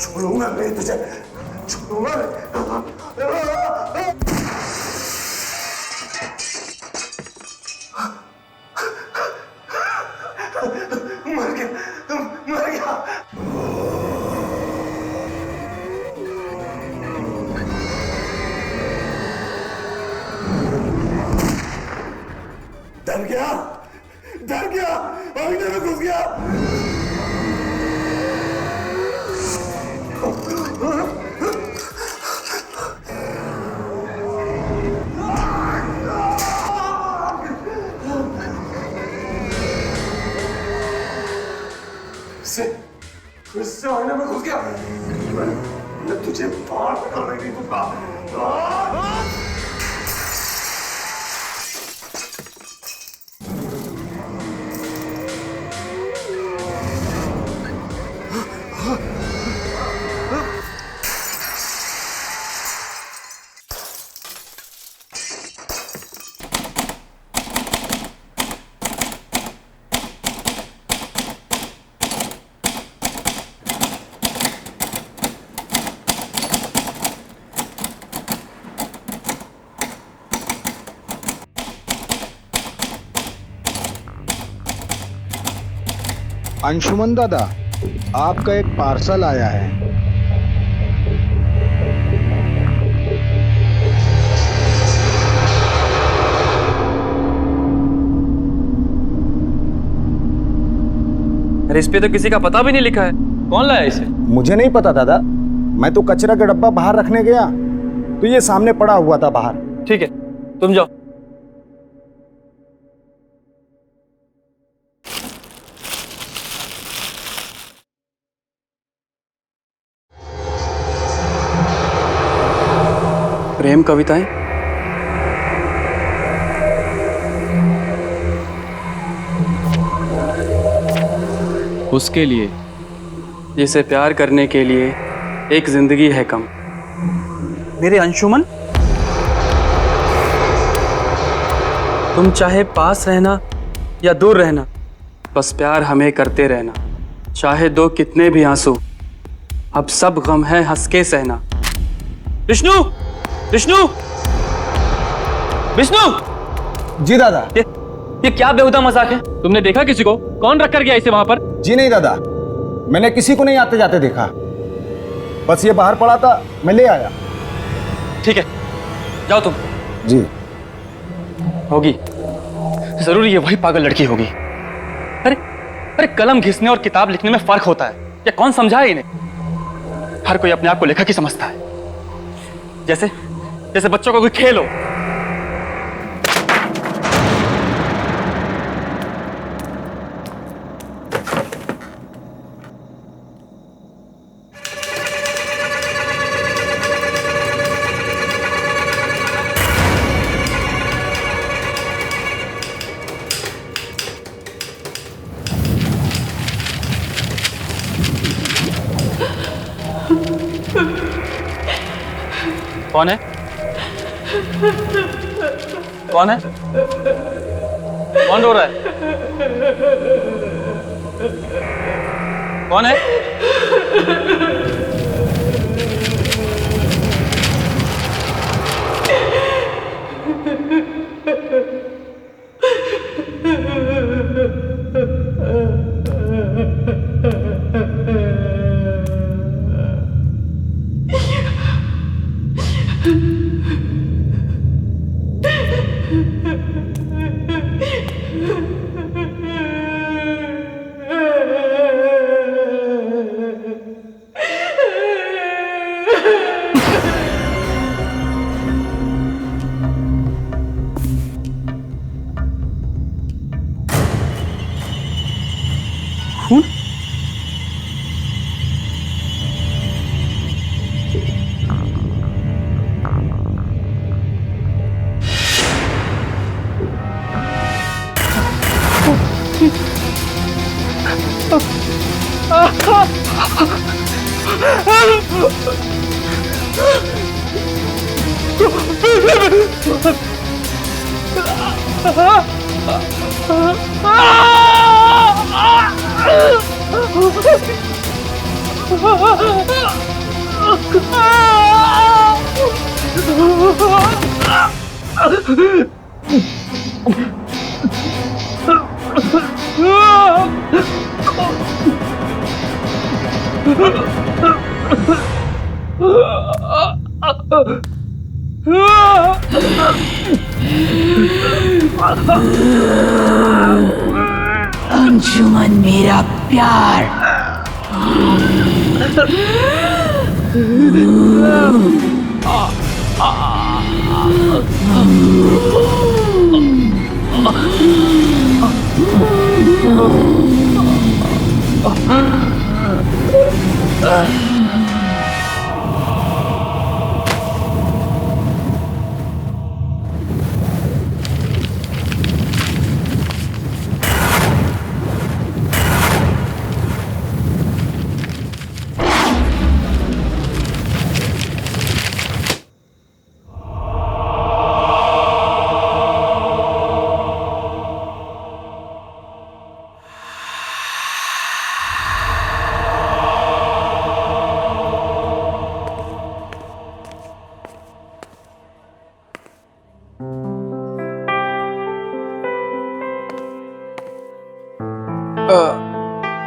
छोड़ूंगा नहीं तुझे, छोड़ूंगा मर गया, मर गया। डर गया, डर गया, आईने में घुस गया। इससे आईने में घुस गया। मैं तुझे बाहर निकालने नहीं दूंगा। अंशुमन दादा, आपका एक पार्सल आया है। अरे इस पे तो किसी का पता भी नहीं लिखा है। कौन लाया इसे? मुझे नहीं पता दादा, मैं तो कचरा का डब्बा बाहर रखने गया तो ये सामने पड़ा हुआ था बाहर। ठीक है, तुम जाओ। प्रेम कविताएं? उसके लिए जिसे प्यार करने के लिए एक जिंदगी है कम। मेरे अंशुमन, तुम चाहे पास रहना या दूर रहना, बस प्यार हमें करते रहना। चाहे दो कितने भी आंसू, अब सब गम है हंस के सहना। विष्णु, विष्णु, विष्णु! जी दादा। ये क्या बेहुदा मजाक है? तुमने देखा किसी को? कौन रख कर गया इसे वहां पर? जी नहीं दादा, मैंने किसी को नहीं आते जाते देखा, बस ये बाहर पड़ा था, मैं ले आया। ठीक है, जाओ तुम। जी। होगी, जरूर ये वही पागल लड़की होगी। अरे अरे, कलम घिसने और किताब लिखने में फर्क होता है, ये कौन समझाए इन्हें? हर कोई अपने आप को लेखक ही समझता है, जैसे जैसे बच्चों का कोई खेल हो। कौन है? कौन है? कौन रो रहा है? कौन है? अंजुमन मेरा प्यार।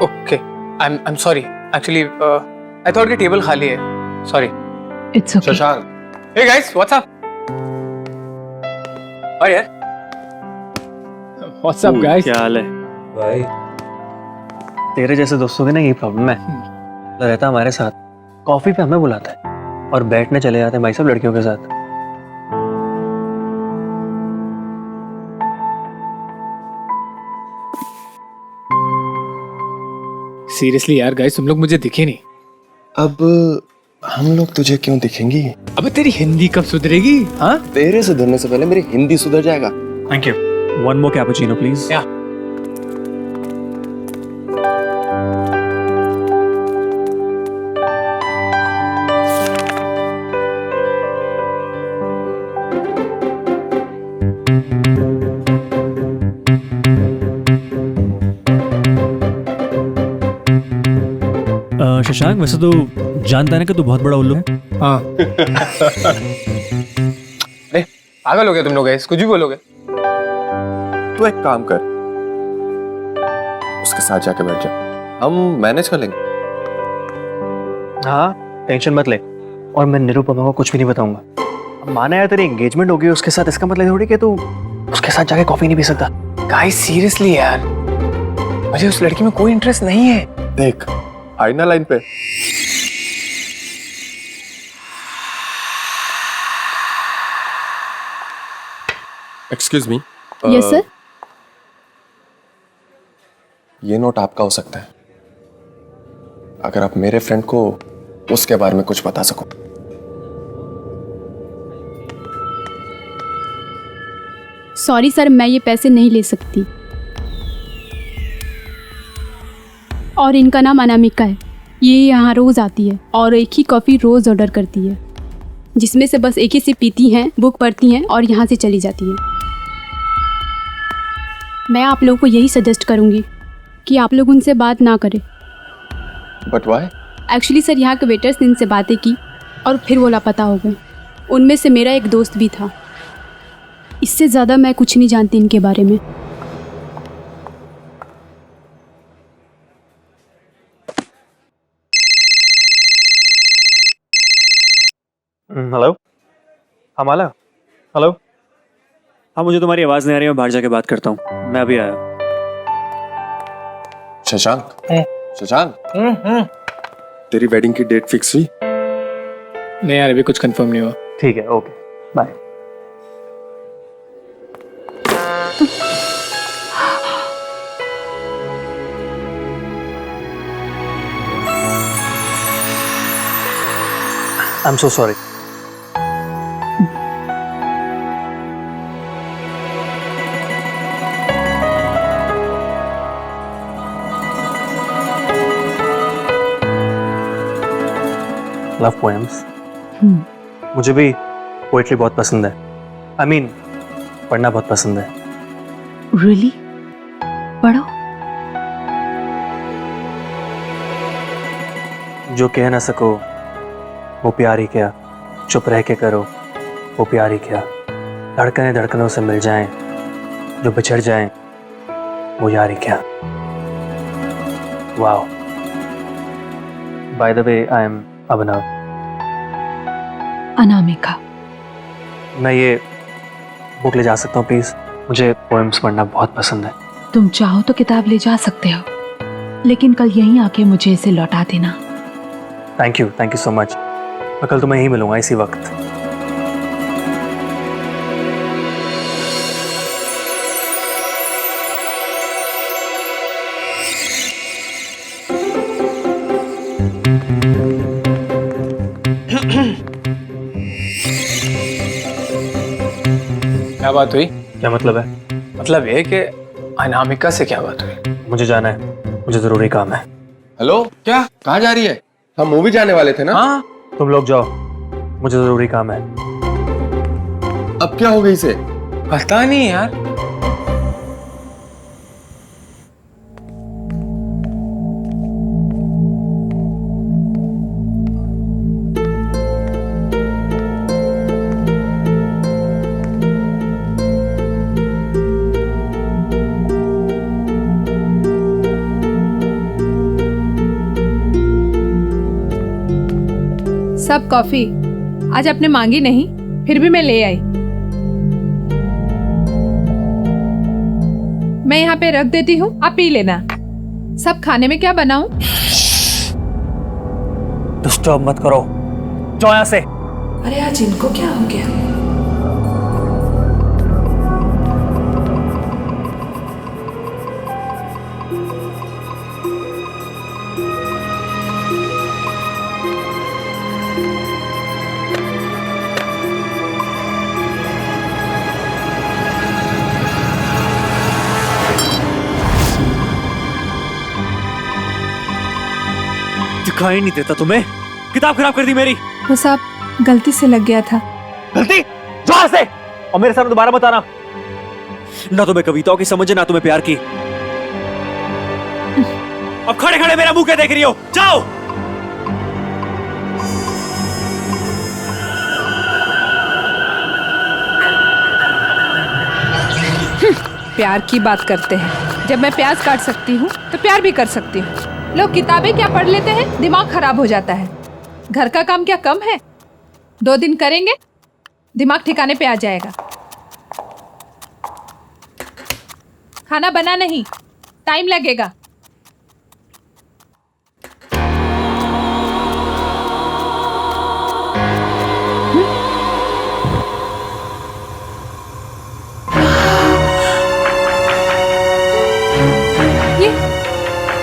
Okay, I'm sorry. Actually, I thought कि टेबल खाली है. Sorry. It's okay. Shashank, Hey guys, what's up? और यार, व्हाट्स अप गाइस? क्या हाल है भाई? तेरे जैसे दोस्तों की ना यही प्रॉब्लम है। तो रहता हमारे साथ, कॉफी पे हमें बुलाता है और बैठने चले जाते हैं भाई सब लड़कियों के साथ। सीरियसली यार गाइस, तुम लोग मुझे दिखे नहीं. अब हम लोग तुझे क्यों दिखेंगी? अबे तेरी हिंदी कब सुधरेगी? हाँ? तेरे सुधरने से पहले मेरी हिंदी सुधर जाएगा। Thank you. One more cappuccino please. या शशांक, वैसे तो जानता है ना कि तू बहुत बड़ा उल्लू है। हाँ. अरे पागल हो गया तुम लोग गाइस, कुछ भी बोलोगे. तू एक काम कर, उसके साथ जाके बैठ जा, हम मैनेज कर लेंगे। हाँ, टेंशन मत ले। और मैं निरुपमा को कुछ भी नहीं बताऊंगा। अब माना यार तेरी एंगेजमेंट हो गई उसके साथ, इसका मतलब थोड़ी कि तू उसके साथ जाके कॉफी नहीं पी सकता। गाइस सीरियसली यार, मुझे उस लड़की में कोई इंटरेस्ट नहीं है. देख, आई ना लाइन पे। Excuse me. Yes sir. ये नोट आपका हो सकता है, अगर आप मेरे फ्रेंड को उसके बारे में कुछ बता सको। सॉरी सर, मैं ये पैसे नहीं ले सकती। और इनका नाम अनामिका है। ये यहाँ रोज़ आती है और एक ही कॉफ़ी रोज़ ऑर्डर करती है, जिसमें से बस एक ही सिप पीती हैं, बुक पढ़ती हैं और यहाँ से चली जाती हैं। मैं आप लोगों को यही सजेस्ट करूँगी कि आप लोग उनसे बात ना करें। But why? एक्चुअली सर, यहाँ के वेटर्स ने इनसे बातें की और फिर वो लापता हो गए। उनमें से मेरा एक दोस्त भी था। इससे ज़्यादा मैं कुछ नहीं जानती इनके बारे में। हेलो, हाँ माला। हेलो। हाँ, मुझे तुम्हारी आवाज़ नहीं आ रही, मैं बाहर जाके बात करता हूँ। मैं अभी आया। शशांक, शशांक, तेरी वेडिंग की डेट फिक्स हुई? नहीं यार, अभी कुछ कंफर्म नहीं हुआ. ठीक है, okay, bye. I'm so sorry. love poems. मुझे भी पोएट्री बहुत पसंद है. I mean, पढ़ना बहुत पसंद है. Really? पढ़ो. जो कह ना सको वो प्यार ही क्या, चुप रह के करो वो प्यार ही क्या, धड़कने धड़कनों से मिल जाएं, जो बिछड़ जाएं वो यार ही क्या. Wow. By the way, I am Abhinav. Anamika. मैं ये बुक ले जा सकता हूँ प्लीज? मुझे पोएम्स पढ़ना बहुत पसंद है. तुम चाहो तो किताब ले जा सकते हो, लेकिन कल यहीं आके मुझे इसे लौटा देना. Thank you so much. मैं कल तुम्हें यहीं मिलूंगा इसी वक्त. क्या बात हुई? क्या मतलब है? मतलब ये कि अनामिका से क्या बात हुई? मुझे जाना है, मुझे जरूरी काम है. हेलो, क्या कहाँ जा रही है? हम मूवी जाने वाले थे ना? हाँ, तुम लोग जाओ, मुझे जरूरी काम है. अब क्या हो गई इसे? पता नहीं यार. सब कॉफी आज आपने मांगी नहीं, फिर भी मैं ले आई. मैं यहाँ पे रख देती हूँ, आप पी लेना. सब खाने में क्या बनाऊं? डिस्टर्ब मत करो, जाओ यहाँ से. अरे आज इनको क्या हो गया? दिखाई नहीं देता तुम्हें? किताब खराब कर दी मेरी. वो सब गलती से लग गया था. गलती? जोर से. और मेरे सामने दोबारा मत आना. ना तुम्हें कविताओं की समझ है, ना तुम्हें प्यार की. अब खड़े खड़े मेरा मुंह क्या देख रही हो? जाओ. प्यार की बात करते हैं. जब मैं प्याज काट सकती हूँ तो प्यार भी कर सकती हूँ. लोग किताबें क्या पढ़ लेते हैं, दिमाग खराब हो जाता है. घर का काम क्या कम है? 2 दिन करेंगे, दिमाग ठिकाने पे आ जाएगा. खाना बना नहीं, टाइम लगेगा.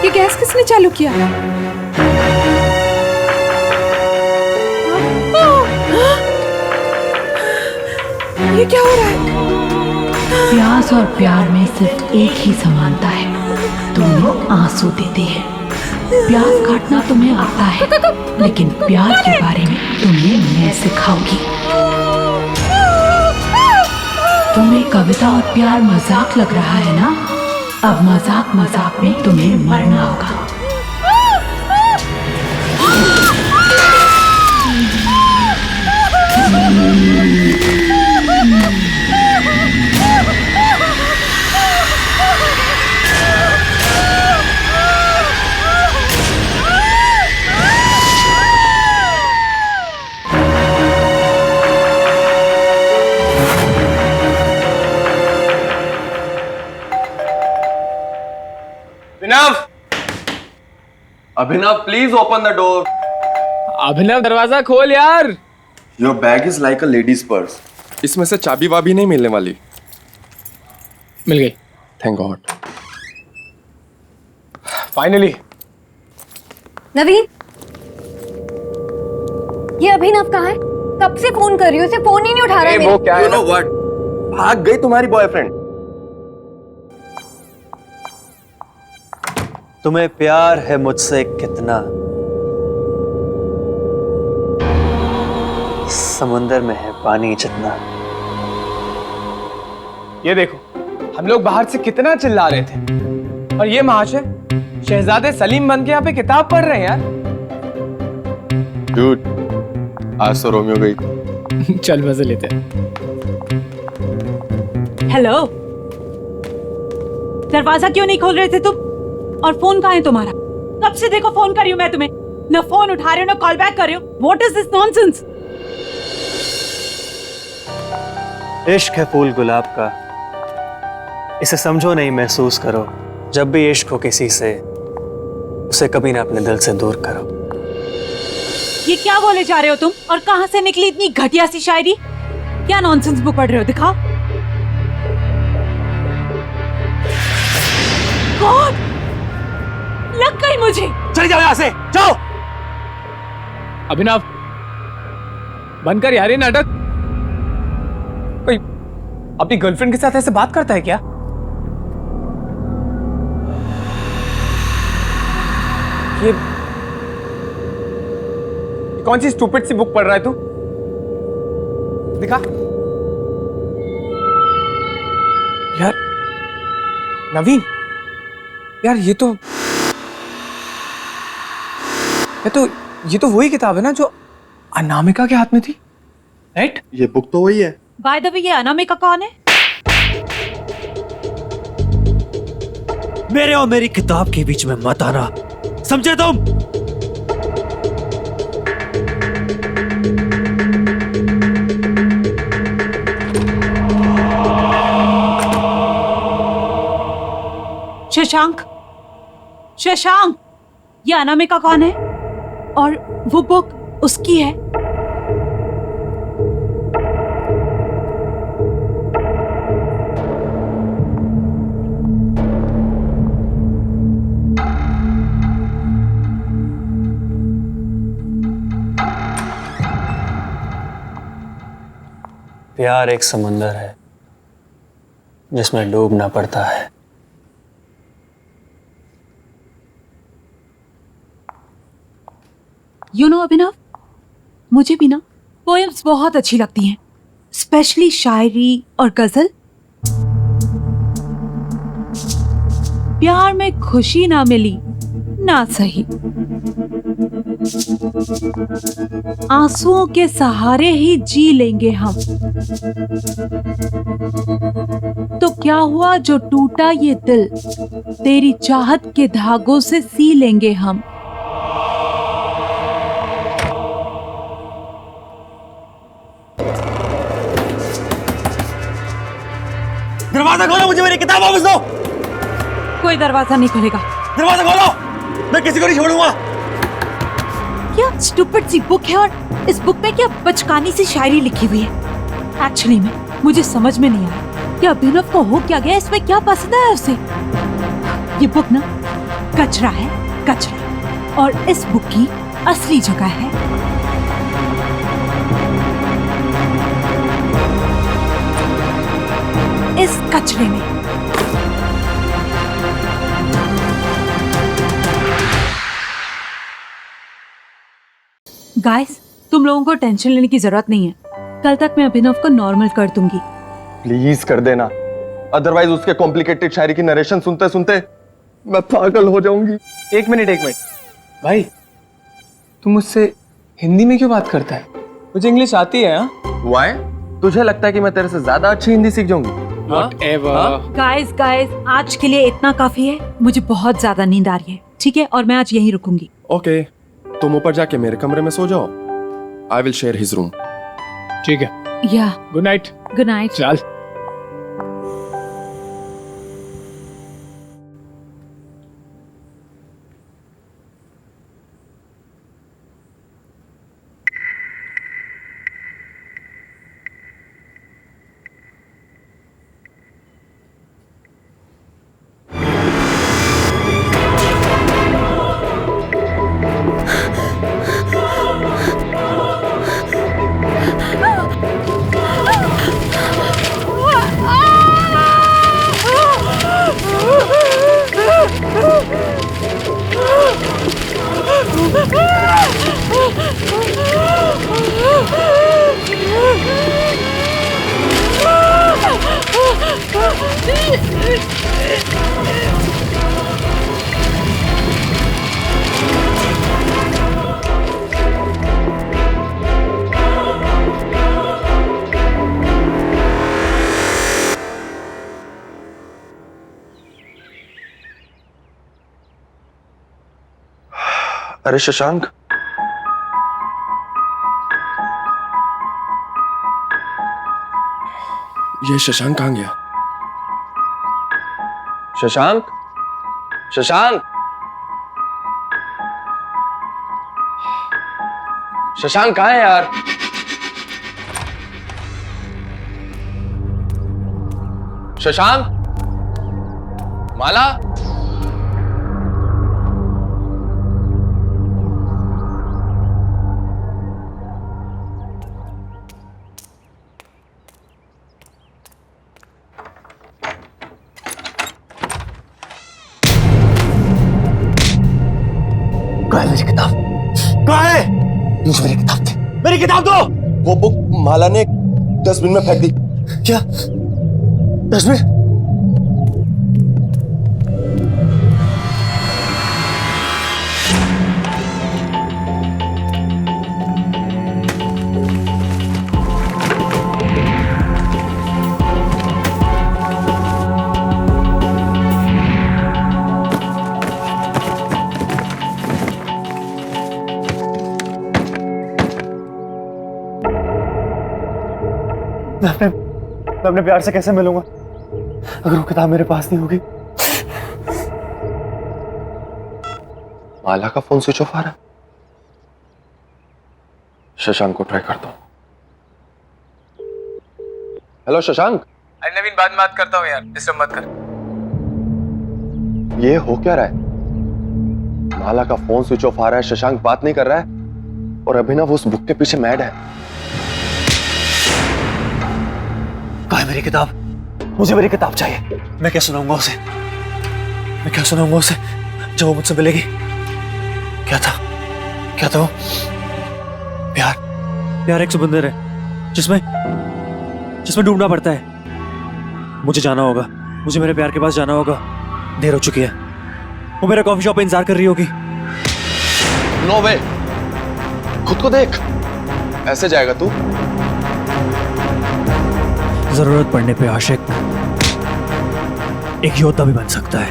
ये गैस किसने चालू किया? ये क्या हो रहा है? प्यास और प्यार में सिर्फ एक ही समानता है, दोनों आंसू देते हैं. प्यास काटना तुम्हें आता है, लेकिन प्यार के बारे में तुम्हें मैं सिखाऊंगी. तुम्हें कविता और प्यार मजाक लग रहा है ना? अब मजाक मजाक में तुम्हें मरना होगा. अभिनव, प्लीज ओपन द डोर. अभिनव, दरवाजा खोल यार. Your bag is like a ladies purse. इसमें से चाबी वाबी नहीं मिलने वाली. मिल गई. Thank God. फाइनली. नवीन, ये अभिनव कहाँ है? कब से फोन कर रही हूँ, उसे फोन ही नहीं उठा रहा है. वो क्या है? You know what? भाग गई तुम्हारी बॉयफ्रेंड. तुम्हें प्यार है मुझसे कितना, समंदर में है पानी जितना। ये देखो, हम लोग बाहर से कितना चिल्ला रहे थे और ये महाशय शहजादे सलीम बन के यहाँ पे किताब पढ़ रहे हैं यार। डूड, आज तो रोमियो गई। चल मजे लेते हैं। हेलो, दरवाजा क्यों नहीं खोल रहे थे तुम? और फोन कहाँ है तुम्हारा? कब से देखो फोन कर रही हूँ मैं तुम्हें, न फोन उठा रहे हो न कॉल बैक कर रहे हो। What is this nonsense? इश्क है फूल गुलाब का, इसे समझो नहीं महसूस करो। जब भी इश्क हो किसी से, उसे कभी ना अपने दिल से दूर करो। ये क्या बोले जा रहे हो तुम? और कहाँ से निकली इतनी घटिया सी शायरी? क्या नॉनसेंस बुक पढ़ रहे हो? दिखाओ। गॉड, लग गई मुझे। चले जाओ यहाँ से, जाओ। अभिनव, बनकर यार ये नाटक। कोई अपनी गर्लफ्रेंड के साथ ऐसे बात करता है क्या? ये कौन सी स्टूपिड सी बुक पढ़ रहा है तू? दिखा यार। नवीन यार, ये तो वही किताब है ना जो अनामिका के हाथ में थी, राइट? ये बुक तो वही है। बाय द वे, ये अनामिका कौन है? मेरे और मेरी किताब के बीच में मत आना, समझे तुम? शशांक, शशांक, ये अनामिका कौन है? और वो बुक उसकी है? प्यार एक समंदर है जिसमें डूबना पड़ता है। यू नो अभिनव, मुझे भी ना पोएम्स बहुत अच्छी लगती हैं, स्पेशली शायरी और गजल। प्यार में खुशी ना मिली ना सही, आंसुओं के सहारे ही जी लेंगे हम। तो क्या हुआ जो टूटा ये दिल, तेरी चाहत के धागों से सी लेंगे हम। दरवाजा खोलो, मुझे मेरी किताब वापस दो। कोई दरवाजा नहीं खुलेगा। दरवाजा खोलो, मैं किसी को नहीं छोड़ूंगा। क्या स्टूपिड सी बुक है, और इस बुक में क्या बचकानी सी शायरी लिखी हुई है। एक्चुअली में मुझे समझ में नहीं आया कि अभिनव को हो क्या गया, इसमें क्या पसंद है उसे। ये बुक ना कचरा है, कचरा। और इस बुक की असली जगह है इस कचरे में। गाइस, तुम लोगों को टेंशन लेने की जरूरत नहीं है। कल तक मैं अभिनव को नॉर्मल कर दूंगी। प्लीज कर देना, अदरवाइज उसके कॉम्प्लिकेटेड शायरी की नरेशन सुनते सुनते मैं पागल हो जाऊंगी। एक मिनट भाई, तुम मुझसे हिंदी में क्यों बात करता है? मुझे इंग्लिश आती है। Why? तुझे लगता है कि मैं तेरे से ज्यादा अच्छी हिंदी सीख जाऊंगी? गाइस, आज के लिए इतना काफी है। मुझे बहुत ज्यादा नींद आ रही है, ठीक है? और मैं आज यहीं रुकूंगी। ओके, तुम ऊपर जाके मेरे कमरे में सो जाओ। I will share his room. ठीक है। या गुड नाइट। Good night. चल। अरे शशांक, ये शशांक कहाँ गया? शशांक, शशांक, शशांक कहाँ है यार? शशांक, माला, कहाँ है मेरी किताब? कहाँ है? मुझे मेरी किताब दे। मेरी किताब दो। वो बुक माला ने डस्टबिन में फेंक दी। क्या? डस्टबिन? मैं अपने प्यार से कैसे मिलूंगा अगर वो किताब मेरे पास नहीं होगी? माला का फोन स्विच ऑफ आ रहा है। शशांक को ट्राई करता हूं। हेलो शशांक। अरे नवीन, बाद में बात करता हूँ यार, डिस्टर्ब मत कर। ये हो क्या रहा है? माला का फोन स्विच ऑफ आ रहा है, शशांक बात नहीं कर रहा है और अभिनव उस बुक के पीछे मैड है। कहाँ है मेरी किताब? मुझे मेरी किताब चाहिए। मैं क्या सुनाऊंगा उसे? मैं क्या सुनाऊंगा उसे जब वो मुझसे मिलेगी? क्या था वो? प्यार। प्यार एक समंदर है जिसमें डूबना पड़ता है। मुझे जाना होगा, मुझे मेरे प्यार के पास जाना होगा। देर हो चुकी है। वो मेरा कॉफी शॉप पे इंतजार कर रही होगी। नो वे, खुद को देख। ऐसे जाएगा तू? जरूरत पड़ने पे आशिक एक योद्धा भी बन सकता है।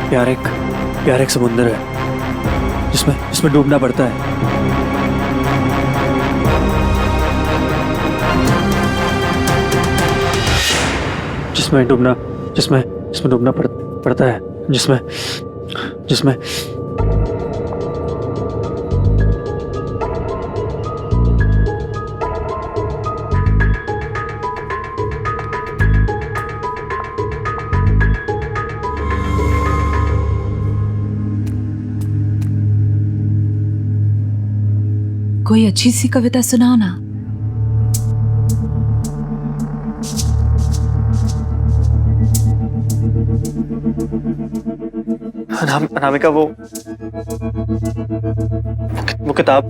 प्यार एक समुद्र है जिसमें डूबना पड़ता है। जिसमें डूबना पड़ता है। जिसमें कोई अच्छी सी कविता सुनाओ ना। अनामिका, वो किताब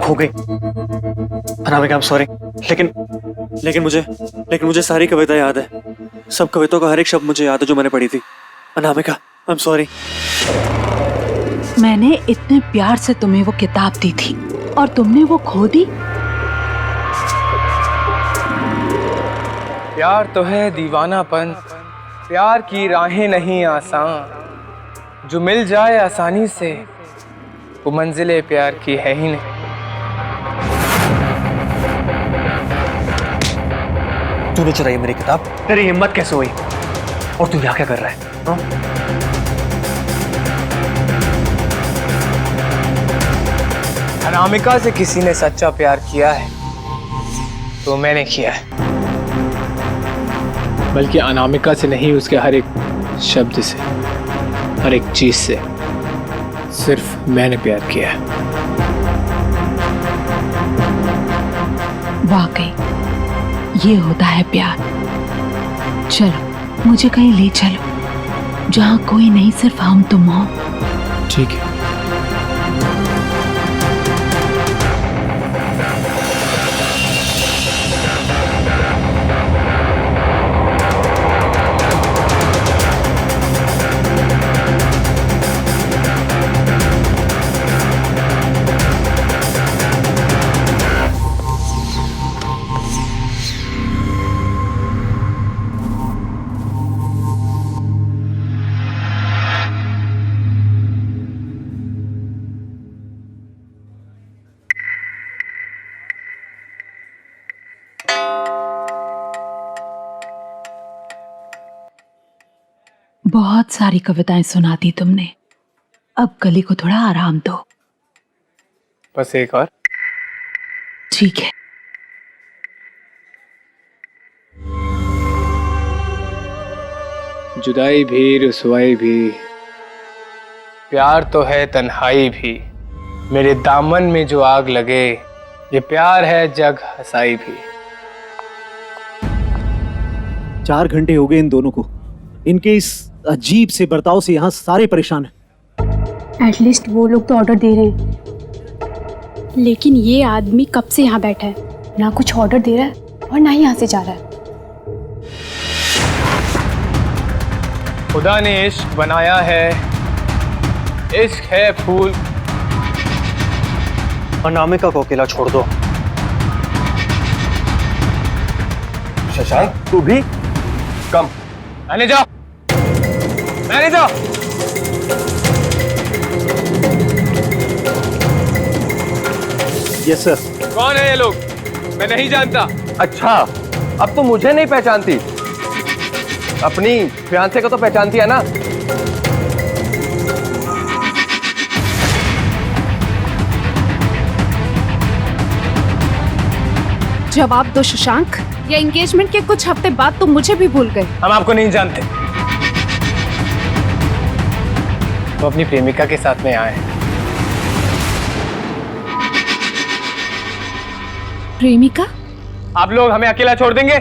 खो गई। अनामिका, I'm sorry, लेकिन मुझे सारी कविता याद है। सब कविताओं का हर एक शब्द मुझे याद है जो मैंने पढ़ी थी। Anamika, I'm sorry। मैंने इतने प्यार से तुम्हें वो किताब दी थी और तुमने वो खो दी। प्यार तो है दीवानापन, प्यार की राहें नहीं आसान। जो मिल जाए आसानी से वो मंजिले प्यार की है ही नहीं। तूने चुराई मेरी किताब। तेरी हिम्मत कैसे हुई? और तू यहाँ क्या कर रहा है? अनामिका से किसी ने सच्चा प्यार किया है तो मैंने किया है, बल्कि अनामिका से नहीं, उसके हर एक शब्द से, हर एक चीज से सिर्फ मैंने प्यार किया है। वाकई ये होता है प्यार। चलो मुझे कहीं ले चलो जहाँ कोई नहीं, सिर्फ हम तुम हो। ठीक है। बहुत सारी कविताएं सुना दी तुमने, अब गले को थोड़ा आराम दो। बस एक और। ठीक है। जुदाई भी, रुसवाई भी, प्यार तो है तन्हाई भी, मेरे दामन में जो आग लगे, ये प्यार है जग हंसाई भी। 4 घंटे हो गए इन दोनों को। इनके इस अजीब से बर्ताव से यहाँ सारे परेशान हैं। एटलीस्ट वो लोग तो ऑर्डर दे रहे हैं, लेकिन ये आदमी कब से यहाँ बैठा है, ना कुछ ऑर्डर दे रहा है और ना ही यहाँ से जा रहा है। खुदा ने इश्क बनाया है, इश्क है फूल। अनामिका को अकेला छोड़ दो। शशांक तू भी कम। मैंने जाओ, मैंने जाओ। Yes sir. कौन है ये लोग? मैं नहीं जानता। अच्छा, अब तो मुझे नहीं पहचानती, अपनी फियांसे को तो पहचानती है ना। जवाब दो शशांक, या एंगेजमेंट के कुछ हफ्ते बाद तुम मुझे भी भूल गए। हम आपको नहीं जानते। वो अपनी प्रेमिका के साथ में आए हैं। प्रेमिका? आप लोग हमें अकेला छोड़ देंगे?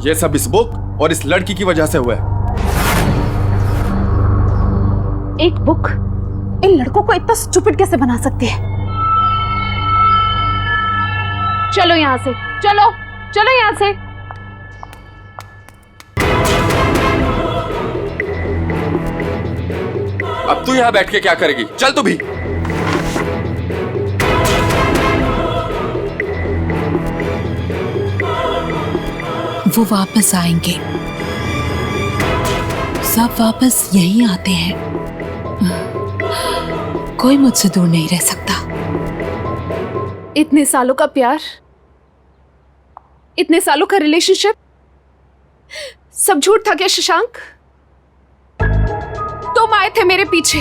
ये सब इस बुक और इस लड़की की वजह से हुआ है। एक बुक इन लड़कों को इतना स्टूपिड कैसे बना सकती है? चलो यहाँ से, चलो चलो यहाँ से। अब तू यहाँ बैठ के क्या करेगी? चल तू भी। वो वापस आएंगे, सब वापस यहीं आते हैं। कोई मुझसे दूर नहीं रह सकता। इतने सालों का प्यार, इतने सालों का रिलेशनशिप, सब झूठ था क्या शशांक? तुम आए थे मेरे पीछे,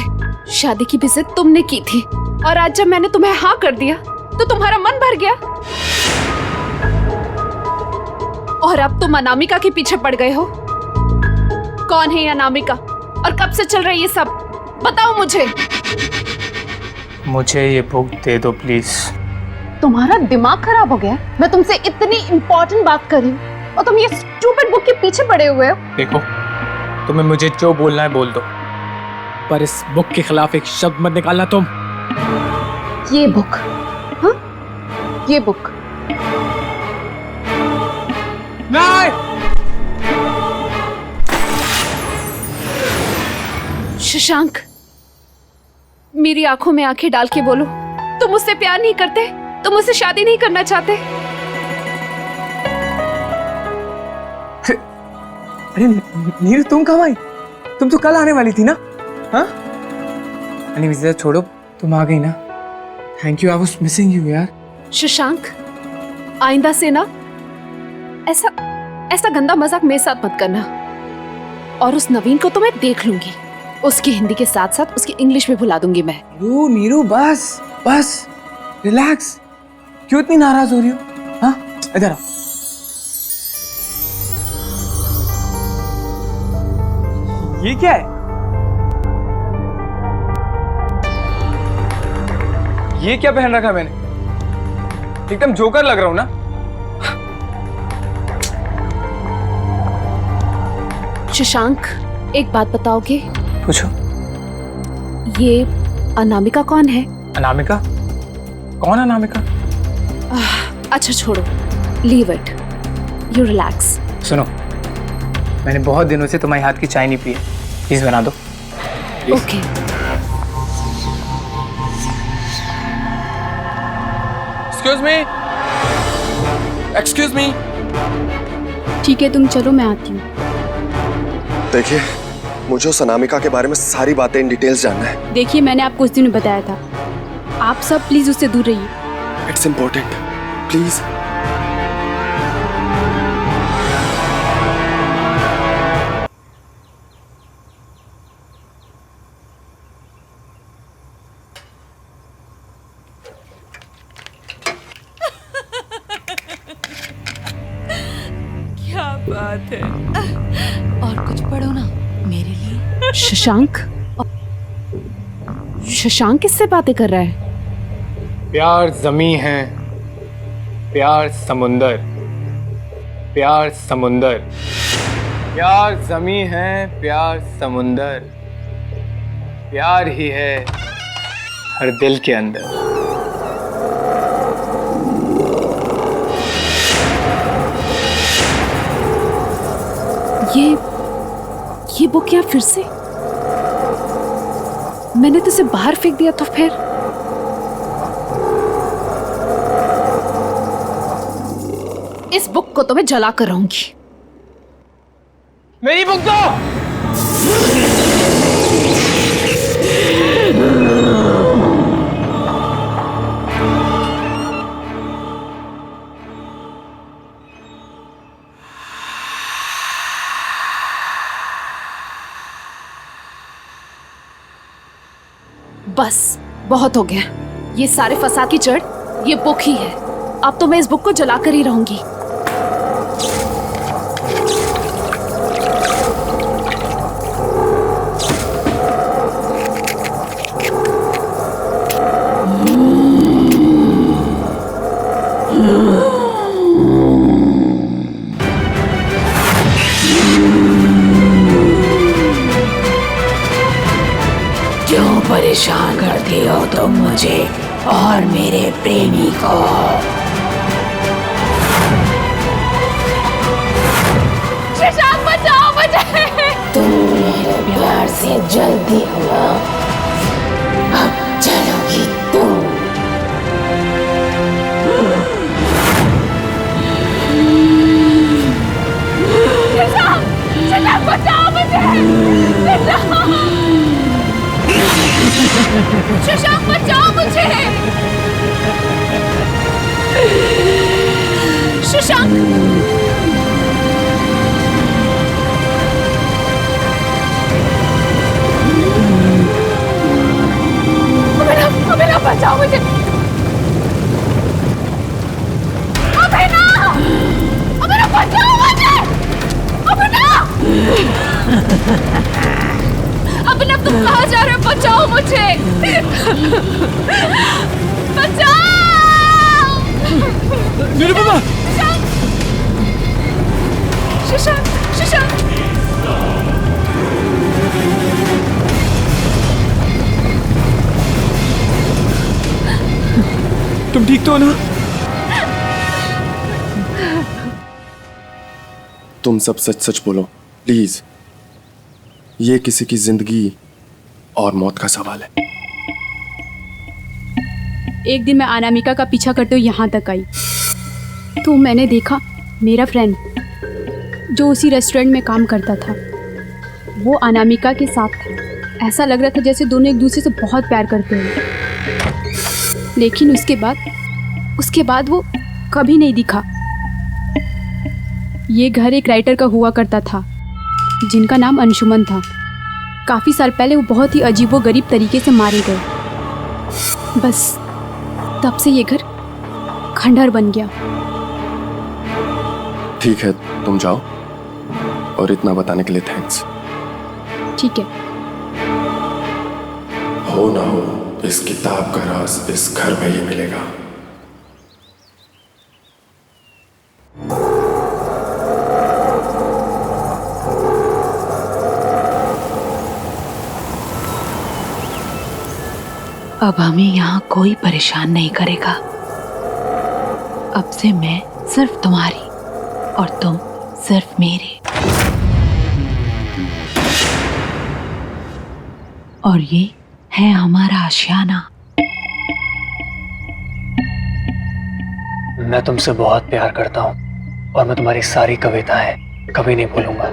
शादी की भी जिद तुमने की थी, और आज जब मैंने तुम्हें हाँ कर दिया तो तुम्हारा मन भर गया, और अब तुम अनामिका के पीछे पड़ गए हो। कौन है ये अनामिका और कब से चल रही है सब? बताओ मुझे। मुझे ये बुक दे दो प्लीज। तुम्हारा दिमाग खराब हो गया? मैं तुमसे इतनी इंपॉर्टेंट बात कर रही हूँ और तुम ये स्टूपिड बुक के पीछे पड़े हुए हो। देखो, तुम्हें मुझे जो बोलना है बोल दो, पर इस बुक के खिलाफ एक शब्द मत निकालना तुम। ये बुक? हाँ, ये बुक। नहीं! शशांक, मेरी आंखों में आंखें डाल के बोलो, तुम मुझसे प्यार नहीं करते? तुम मुझसे शादी नहीं करना चाहते? अरे नीरू, तुम कब आई? तुम तो कल आने वाली थी ना? हाँ? अनिविजा छोड़ो, तुम आ गई ना। Thank you, I was missing you यार। शशांक, आइंदा से ना ऐसा गंदा मजाक मेरे साथ मत करना। और उस नवीन को तो मैं देख लूंगी, उसकी हिंदी के साथ साथ उसकी इंग्लिश भी भुला दूंगी मैं। नीरू बस बस, रिलैक्स। क्यों इतनी नाराज हो रही हो? हाँ, इधर आओ। ये क्या है? ये क्या पहन रखा मैंने? एकदम जोकर लग रहा हूं ना? शशांक, एक बात बताओगे? पूछो। ये अनामिका कौन है? अनामिका? कौन अनामिका? अच्छा छोड़ो, लीव इट, यू रिलैक्स। सुनो, मैंने बहुत दिनों से तुम्हारे हाथ की चाय नहीं पी है, प्लीज बना दो। Okay. Excuse me, excuse me. ठीक है, तुम चलो, मैं आती हूँ। देखिए, मुझे उस अनामिका के बारे में सारी बातें इन डिटेल्स जानना है। देखिए, मैंने आपको उस दिन बताया था, आप सब प्लीज उससे दूर रहिए। It's important, please. बात है। और कुछ पढ़ो ना मेरे लिए। शशांक? शशांक किससे बातें कर रहा है? प्यार जमी है, प्यार समुंदर, प्यार समुंदर, प्यार जमी है, प्यार समुंदर, प्यार ही है हर दिल के अंदर। ये बुक क्या फिर से? मैंने तो इसे बाहर फेंक दिया तो फिर? इस बुक को तो मैं जला कर रहूंगी। मेरी बुक दो। बस बहुत हो गया। ये सारे फसाद की जड़ ये बुक ही है। अब तो मैं इस बुक को जलाकर ही रहूंगी। क्यों परेशान करती हो तुम मुझे और मेरे प्रेमी को? शशांक बचाओ मुझे। तुम मेरे प्यार से जल्दी हुआ, अब चलोगी तुम। शशांक बचाओ मुझे। शशांक बचाओ मुझे। शशांक अभिनव बचाओ मुझे। अभिनव बचाओ मुझे। अभिनव तुम कहाँ जा रहे हो? बचाओ मुझे। बचाओ। मेरे पापा। शशांक शशांक तुम ठीक तो हो ना? तुम सब सच सच बोलो प्लीज। ये किसी की जिंदगी और मौत का सवाल है। एक दिन मैं अनामिका का पीछा करते हुए यहाँ तक आई तो मैंने देखा मेरा फ्रेंड जो उसी रेस्टोरेंट में काम करता था वो अनामिका के साथ था। ऐसा लग रहा था जैसे दोनों एक दूसरे से बहुत प्यार करते हैं। लेकिन उसके बाद वो कभी नहीं दिखा। ये घर एक राइटर का हुआ करता था जिनका नाम अंशुमन था। काफ़ी साल पहले वो बहुत ही अजीबोगरीब तरीके से मारे गए। बस तब से ये घर खंडहर बन गया। ठीक है तुम जाओ, और इतना बताने के लिए थैंक्स। ठीक है। हो ना हो इस किताब का राज इस घर में ही मिलेगा। अब हमें यहाँ कोई परेशान नहीं करेगा। अब से मैं सिर्फ तुम्हारी और तुम सिर्फ मेरे। और ये है हमारा आशियाना। मैं तुमसे बहुत प्यार करता हूँ और मैं तुम्हारी सारी कविताएं कभी नहीं भूलूंगा।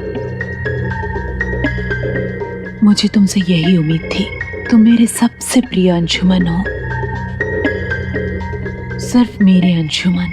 मुझे तुमसे यही उम्मीद थी। तुम मेरे सबसे प्रिय अंशुमन हो, सिर्फ मेरे अंशुमन।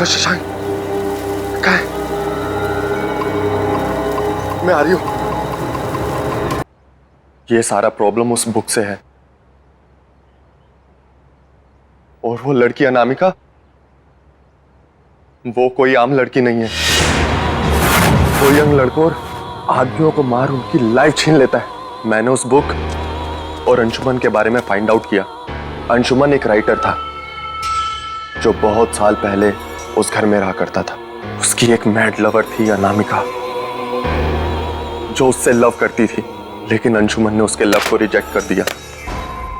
हेलो शशांक, कहाँ है? मैं आ रही हूं। ये सारा प्रॉब्लम उस बुक से है। और वो लड़की अनामिका, वो कोई आम लड़की नहीं है। वो यंग लड़कों और आदमियों को मार उनकी लाइफ छीन लेता है। मैंने उस बुक और अंशुमन के बारे में फाइंड आउट किया। अंशुमन एक राइटर था जो बहुत साल पहले उस घर में रहा करता था। उसकी एक मैड लवर थी अनामिका, जो उससे लव करती थी, लेकिन अंशुमन ने उसके लव को रिजेक्ट कर दिया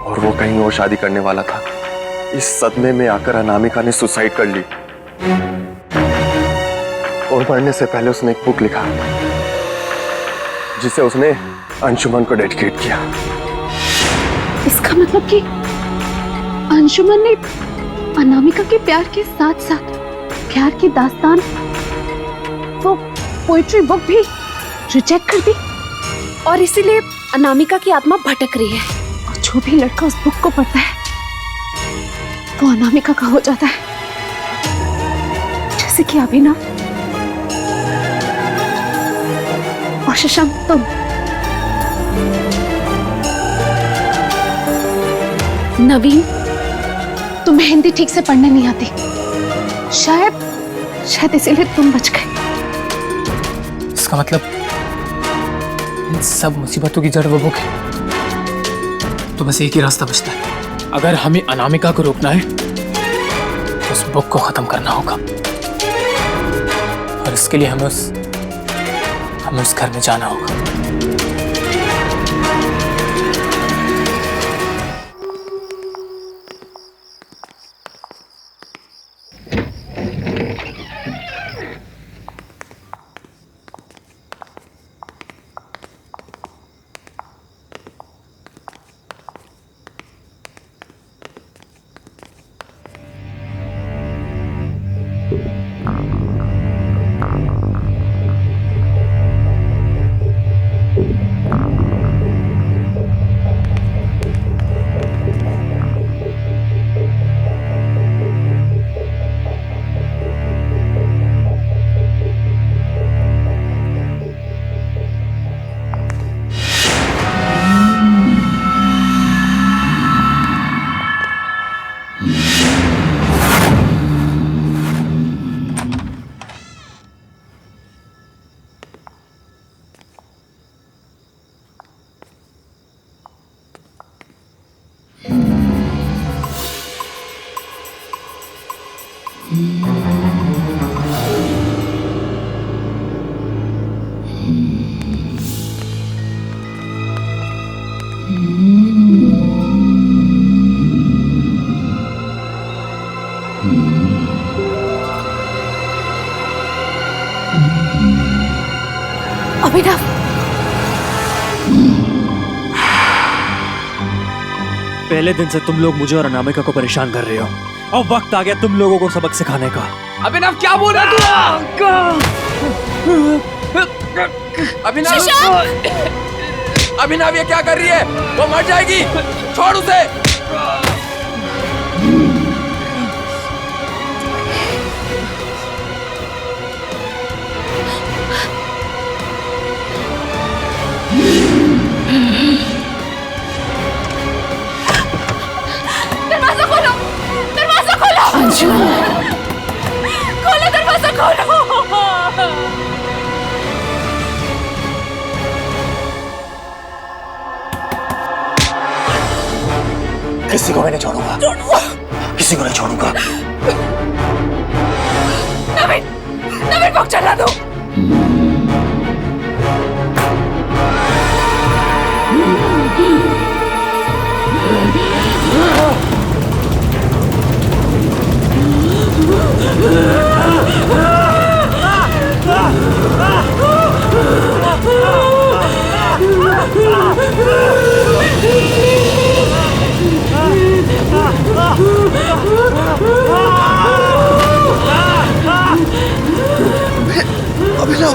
और वो कहीं और शादी करने वाला था। इस सदमे में आकर अनामिका ने सुसाइड कर ली और मरने से पहले उसने एक बुक लिखा जिसे उसने अंशुमन को डेडिकेट किया। इसका मतलब कि अंशुमन ने अनामिका के प्यार के साथ साथ प्यार की दास्तान, वो पोइट्री बुक भी रिजेक्ट कर दी और इसीलिए अनामिका की आत्मा भटक रही है। और जो भी लड़का उस बुक को पढ़ता है वो अनामिका का हो जाता है, जैसे कि अभिनव और शशांक तुम। नवीन, तुम्हें हिंदी ठीक से पढ़ने नहीं आती, शायद इसीलिए तुम बच गए। इसका मतलब इन सब मुसीबतों की जड़ वो बुक है। तो बस एक ही रास्ता बचता है। अगर हमें अनामिका को रोकना है तो उस बुक को खत्म करना होगा और इसके लिए हमें उस घर में जाना होगा। अभिनव, पहले दिन से तुम लोग मुझे और अनामिका को परेशान कर रहे हो। अब वक्त आ गया तुम लोगों को सबक सिखाने का। अभिनव क्या बोल रहा तू? अभिनव ये क्या कर रही है? वो मर जाएगी, छोड़ उसे। दरवाजा खोलो, दरवाजा खोलो। खोलो दरवाजा खोलो। किसी को मैं नहीं छोड़ूंगा, किसी को नहीं छोड़ूंगा। नवीन को चला दो। अभिनव, अभिनव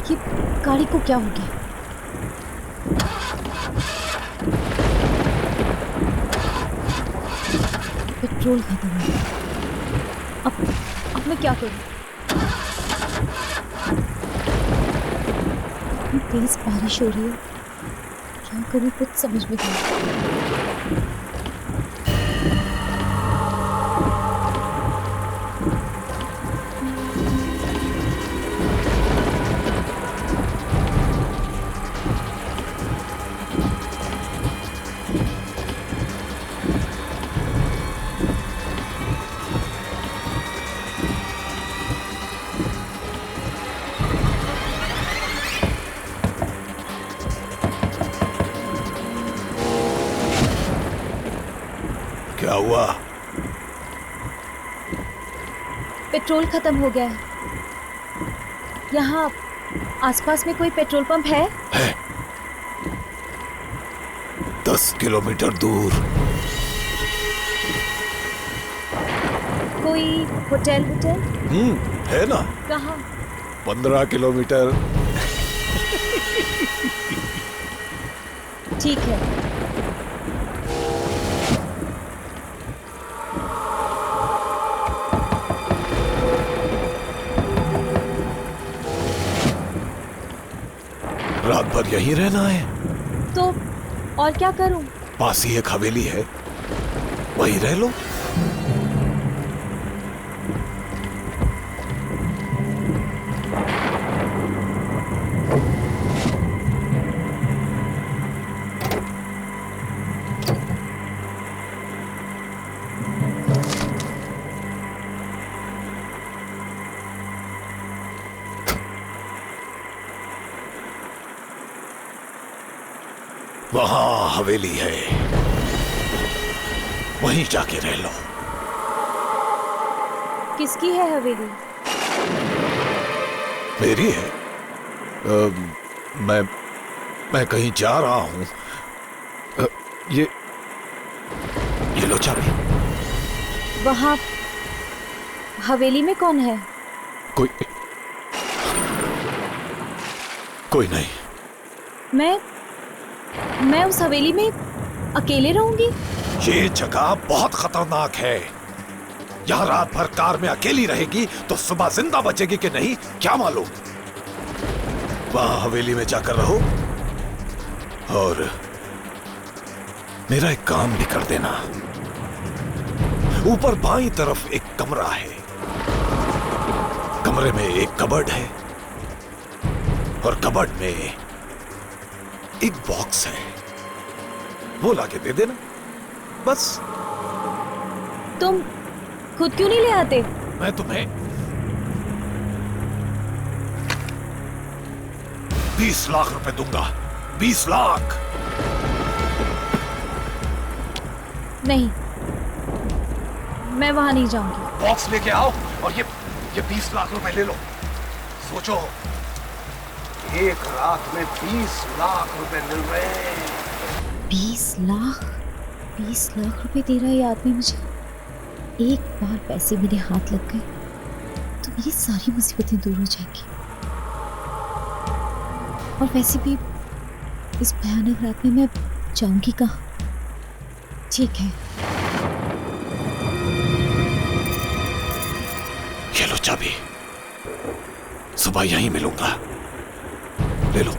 ये गाड़ी को क्या हो गया? पेट्रोल खत्म हो गया। अब मैं क्या करूं? इतनी तेज बारिश हो रही है, क्या करूं कुछ समझ में नहीं आ रहा। क्या हुआ? पेट्रोल खत्म हो गया है। यहाँ आसपास में कोई पेट्रोल पंप है? 10 किलोमीटर दूर। कोई होटल? है ना। कहाँ? 15 किलोमीटर। ठीक है। रात भर यहीं रहना है? तो और क्या करूं? पास ही एक हवेली है, वहीं रह लो। वहां हवेली है, वहीं जाके रह लो। किसकी है हवेली? मेरी है। मैं कहीं जा रहा हूं। ये लो चाबी। वहां हवेली में कौन है? कोई नहीं। मैं उस हवेली में अकेले रहूंगी? ये जगह बहुत खतरनाक है। यहाँ रात भर कार में अकेली रहेगी तो सुबह जिंदा बचेगी कि नहीं क्या मालूम। वहां हवेली में जाकर रहो और मेरा एक काम भी कर देना। ऊपर बाईं तरफ एक कमरा है, कमरे में एक कबर्ड है और कबर्ड में एक बॉक्स है, वो लाके दे देना बस। तुम खुद क्यों नहीं ले आते? मैं तुम्हें 20 लाख रुपए दूंगा। 20 लाख। नहीं, मैं वहां नहीं जाऊंगी। बॉक्स लेके आओ और ये 20 लाख रुपए ले लो। सोचो, एक रात में 20 लाख रुपए मिल रहे हैं। 20 लाख? 20 लाख रुपए दे रहा है ये आदमी मुझे। एक बार पैसे मेरे हाथ लग गए तो मेरी सारी मुसीबतें दूर हो जाएंगी। और वैसे भी इस भयानक रात में मैं जाऊंगी कहाँ? ठीक है, ये लो चाबी। सुबह यहीं मिलूंगा, ले लो।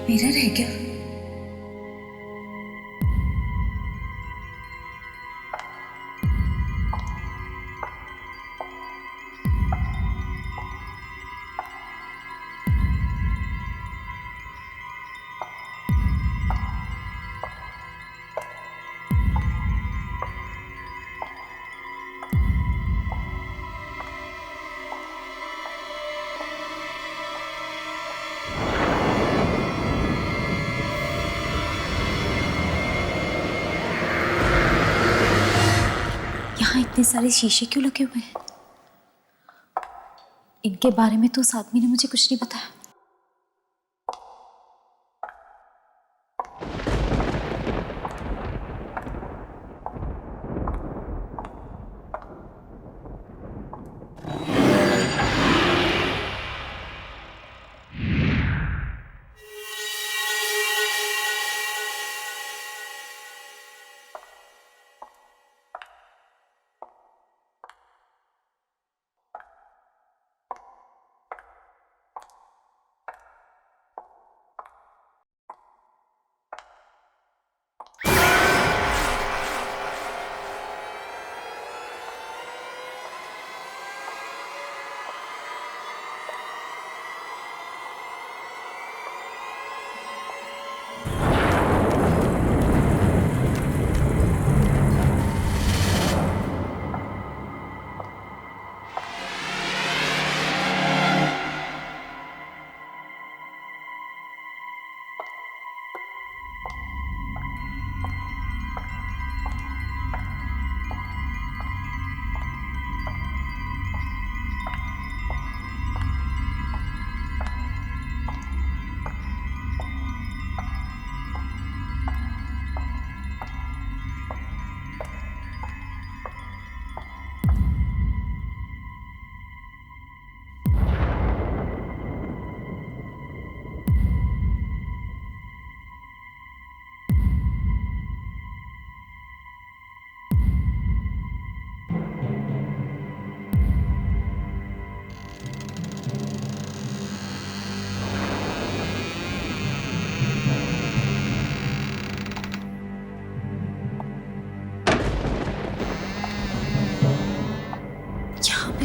मिरर है क्या? इतने सारे शीशे क्यों लगे हुए हैं? इनके बारे में तो उस आदमी ने मुझे कुछ नहीं बताया।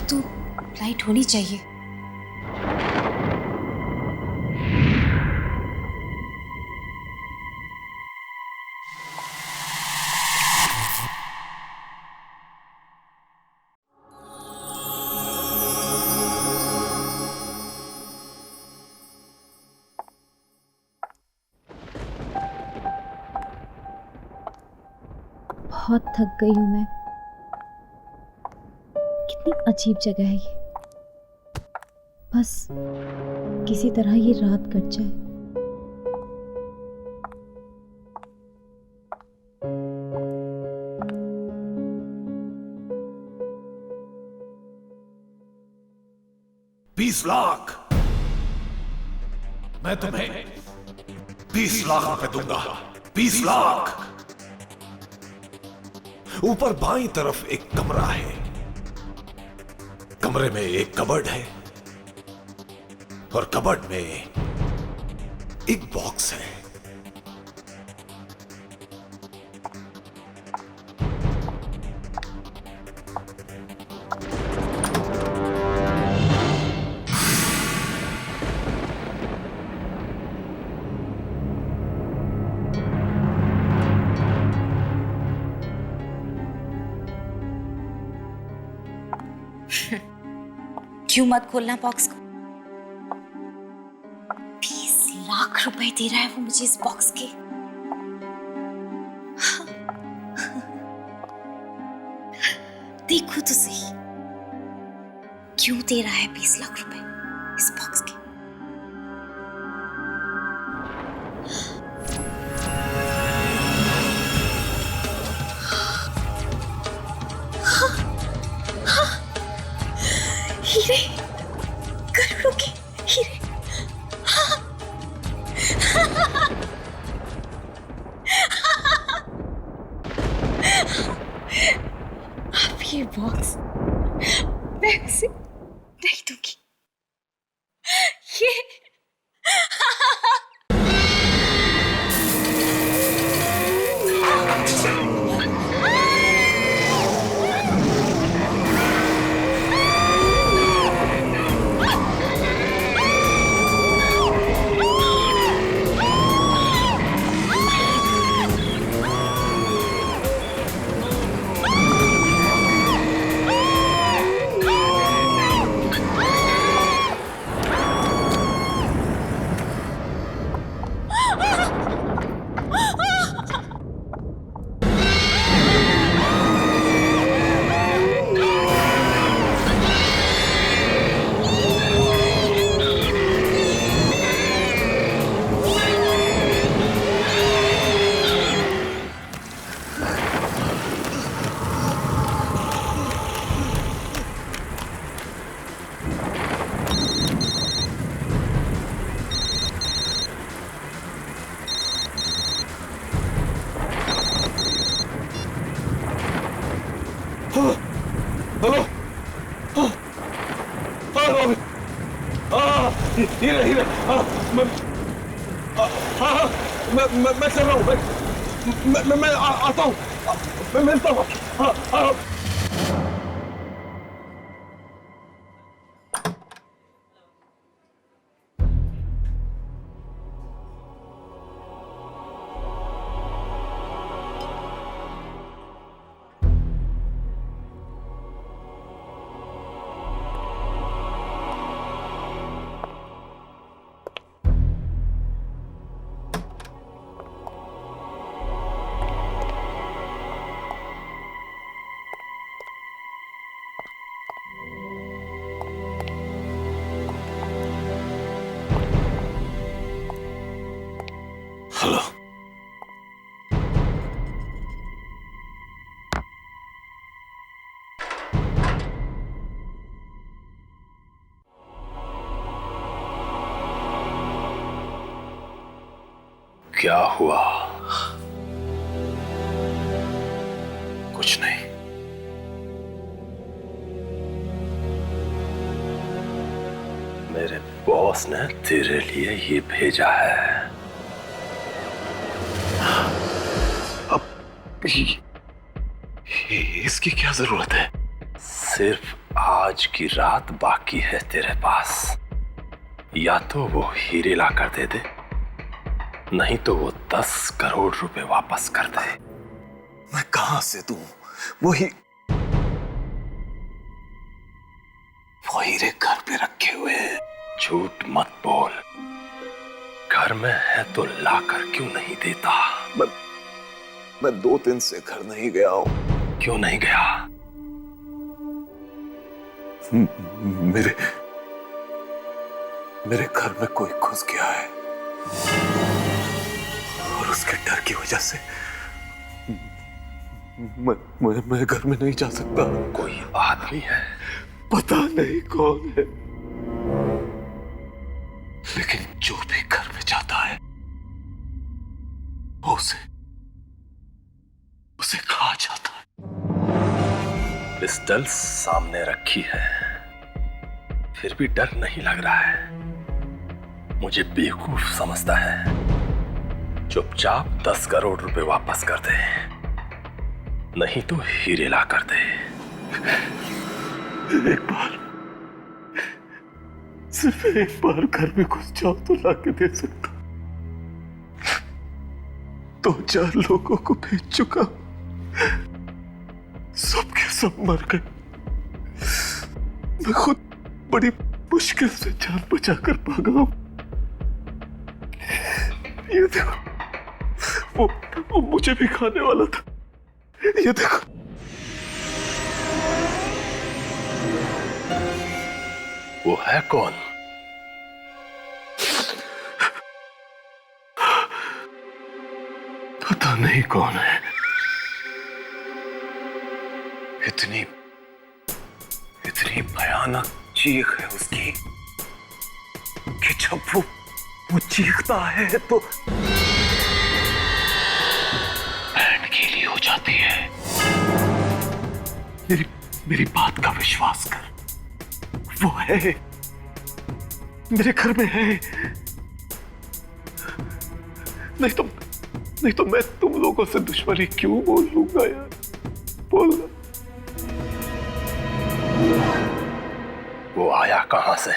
तो लाइट होनी चाहिए। बहुत थक गई हूं मैं। कितनी अजीब जगह है ये। बस किसी तरह ये रात कट जाए। ₹20 लाख मैं तुम्हें 20 लाख रुपए दूंगा। 20 लाख। ऊपर बाईं तरफ एक कमरा है। कमरे में एक कबर्ड है और कबर्ड में एक बॉक्स है। क्यों मत खोलना बॉक्स को। 20 लाख रुपए दे रहा है वो मुझे इस बॉक्स के। देखो तो सही क्यों दे रहा है 20 लाख रुपए इस बॉक्स के। हीरे, करोड़ों के हीरे। अब ये बॉक्स मैं उसे नहीं दूंगी। ये हीरे हीरे मैं चल रहा हूँ, मैं आता हूँ, मैं मिलता हूँ। हेलो, क्या हुआ? कुछ नहीं। मेरे बॉस ने तेरे लिए ये भेजा है। इसकी क्या जरूरत है? सिर्फ आज की रात बाकी है तेरे पास। या तो वो हीरे ला कर दे दे, नहीं तो वो 10 करोड़ रुपए वापस कर दे। मैं कहां से दूं? वो हीरे घर पे रखे हुए हैं। झूठ मत बोल, घर में है तो ला कर क्यों नहीं देता? मैं 2 दिन से घर नहीं गया हूं। क्यों नहीं गया? मेरे घर में कोई घुस गया है और उसके डर की वजह से मैं घर में नहीं जा सकता। कोई आदमी है, पता नहीं कौन है, लेकिन जो भी घर में जाता है वो उसे खा जाता है। पिस्टल सामने रखी है, फिर भी डर नहीं लग रहा है। मुझे बेवकूफ समझता है। चुपचाप 10 करोड़ रुपए वापस कर दे, नहीं तो हीरे ला कर दे। एक बार, सिर्फ एक बार घर में घुस जाओ तो ला के दे सकता। 2-4 लोगों को भेज चुका, सब के सब मर गए। मैं खुद बड़ी मुश्किल से जान बचाकर भागा हूं। ये देखो, वो मुझे भी खाने वाला था। ये देखो, वो है कौन? पता नहीं कौन है। इतनी भयानक चीख है उसकी कि जब वो चीखता है तो बैंड गीली हो जाती है। मेरी बात का विश्वास कर, वो है, मेरे घर में है। नहीं तो मैं तुम लोगों से दुश्मनी क्यों बोल लूंगा यार? बोलना। वो आया कहां से?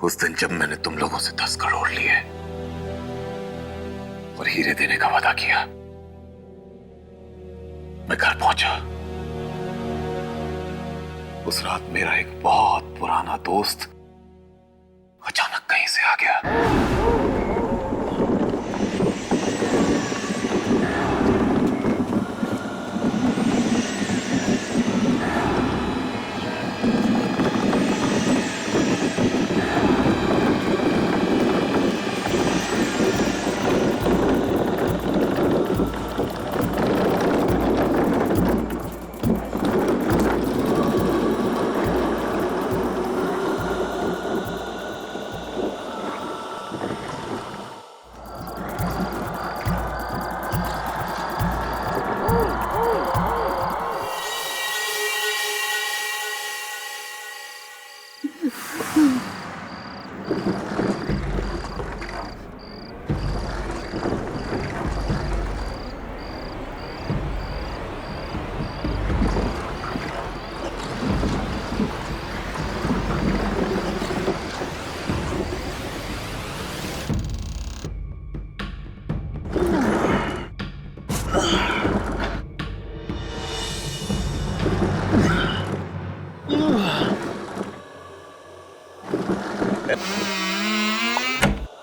उस दिन जब मैंने तुम लोगों से 10 करोड़ लिए और हीरे देने का वादा किया, मैं घर पहुंचा। उस रात मेरा एक बहुत पुराना दोस्त अचानक कहीं से आ गया।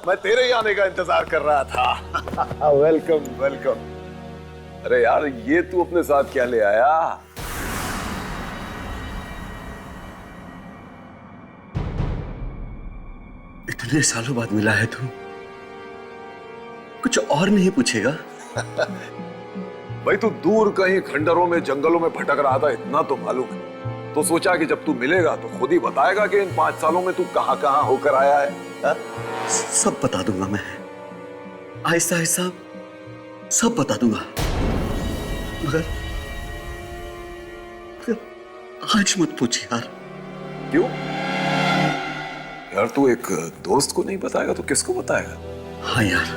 मैं तेरे ही आने का इंतजार कर रहा था। Welcome welcome. अरे यार, ये तू अपने साथ क्या ले आया? इतने सालों बाद मिला है तू, कुछ और नहीं पूछेगा? भाई, तू दूर कहीं खंडरों में जंगलों में भटक रहा था, इतना तो मालूम है। तो सोचा कि जब तू मिलेगा तो खुद ही बताएगा कि इन 5 सालों में तू कहां कहां होकर आया है। हा? सब बता दूंगा मैं, आहिस्ता आहिस्ता सब बता दूंगा, मगर आज मत पूछ यार। क्यों यार? तू एक दोस्त को नहीं बताएगा तो किसको बताएगा? हाँ यार,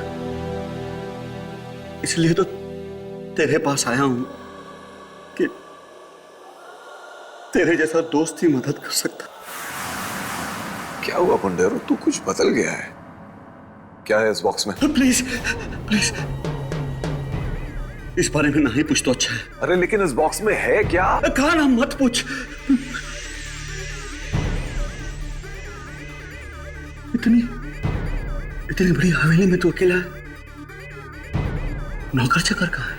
इसलिए तो तेरे पास आया हूं कि तेरे जैसा दोस्त ही मदद कर सकता। क्या हुआ पुंडेरो, तू कुछ बदल गया है? क्या है इस बॉक्स में? प्लीज प्लीज, इस बारे में नहीं पूछ तो अच्छा है। अरे लेकिन इस बॉक्स में है क्या? कहा ना मत पूछ। इतनी बड़ी हवेली में तू अकेला है, नौकर चाकर कहाँ है?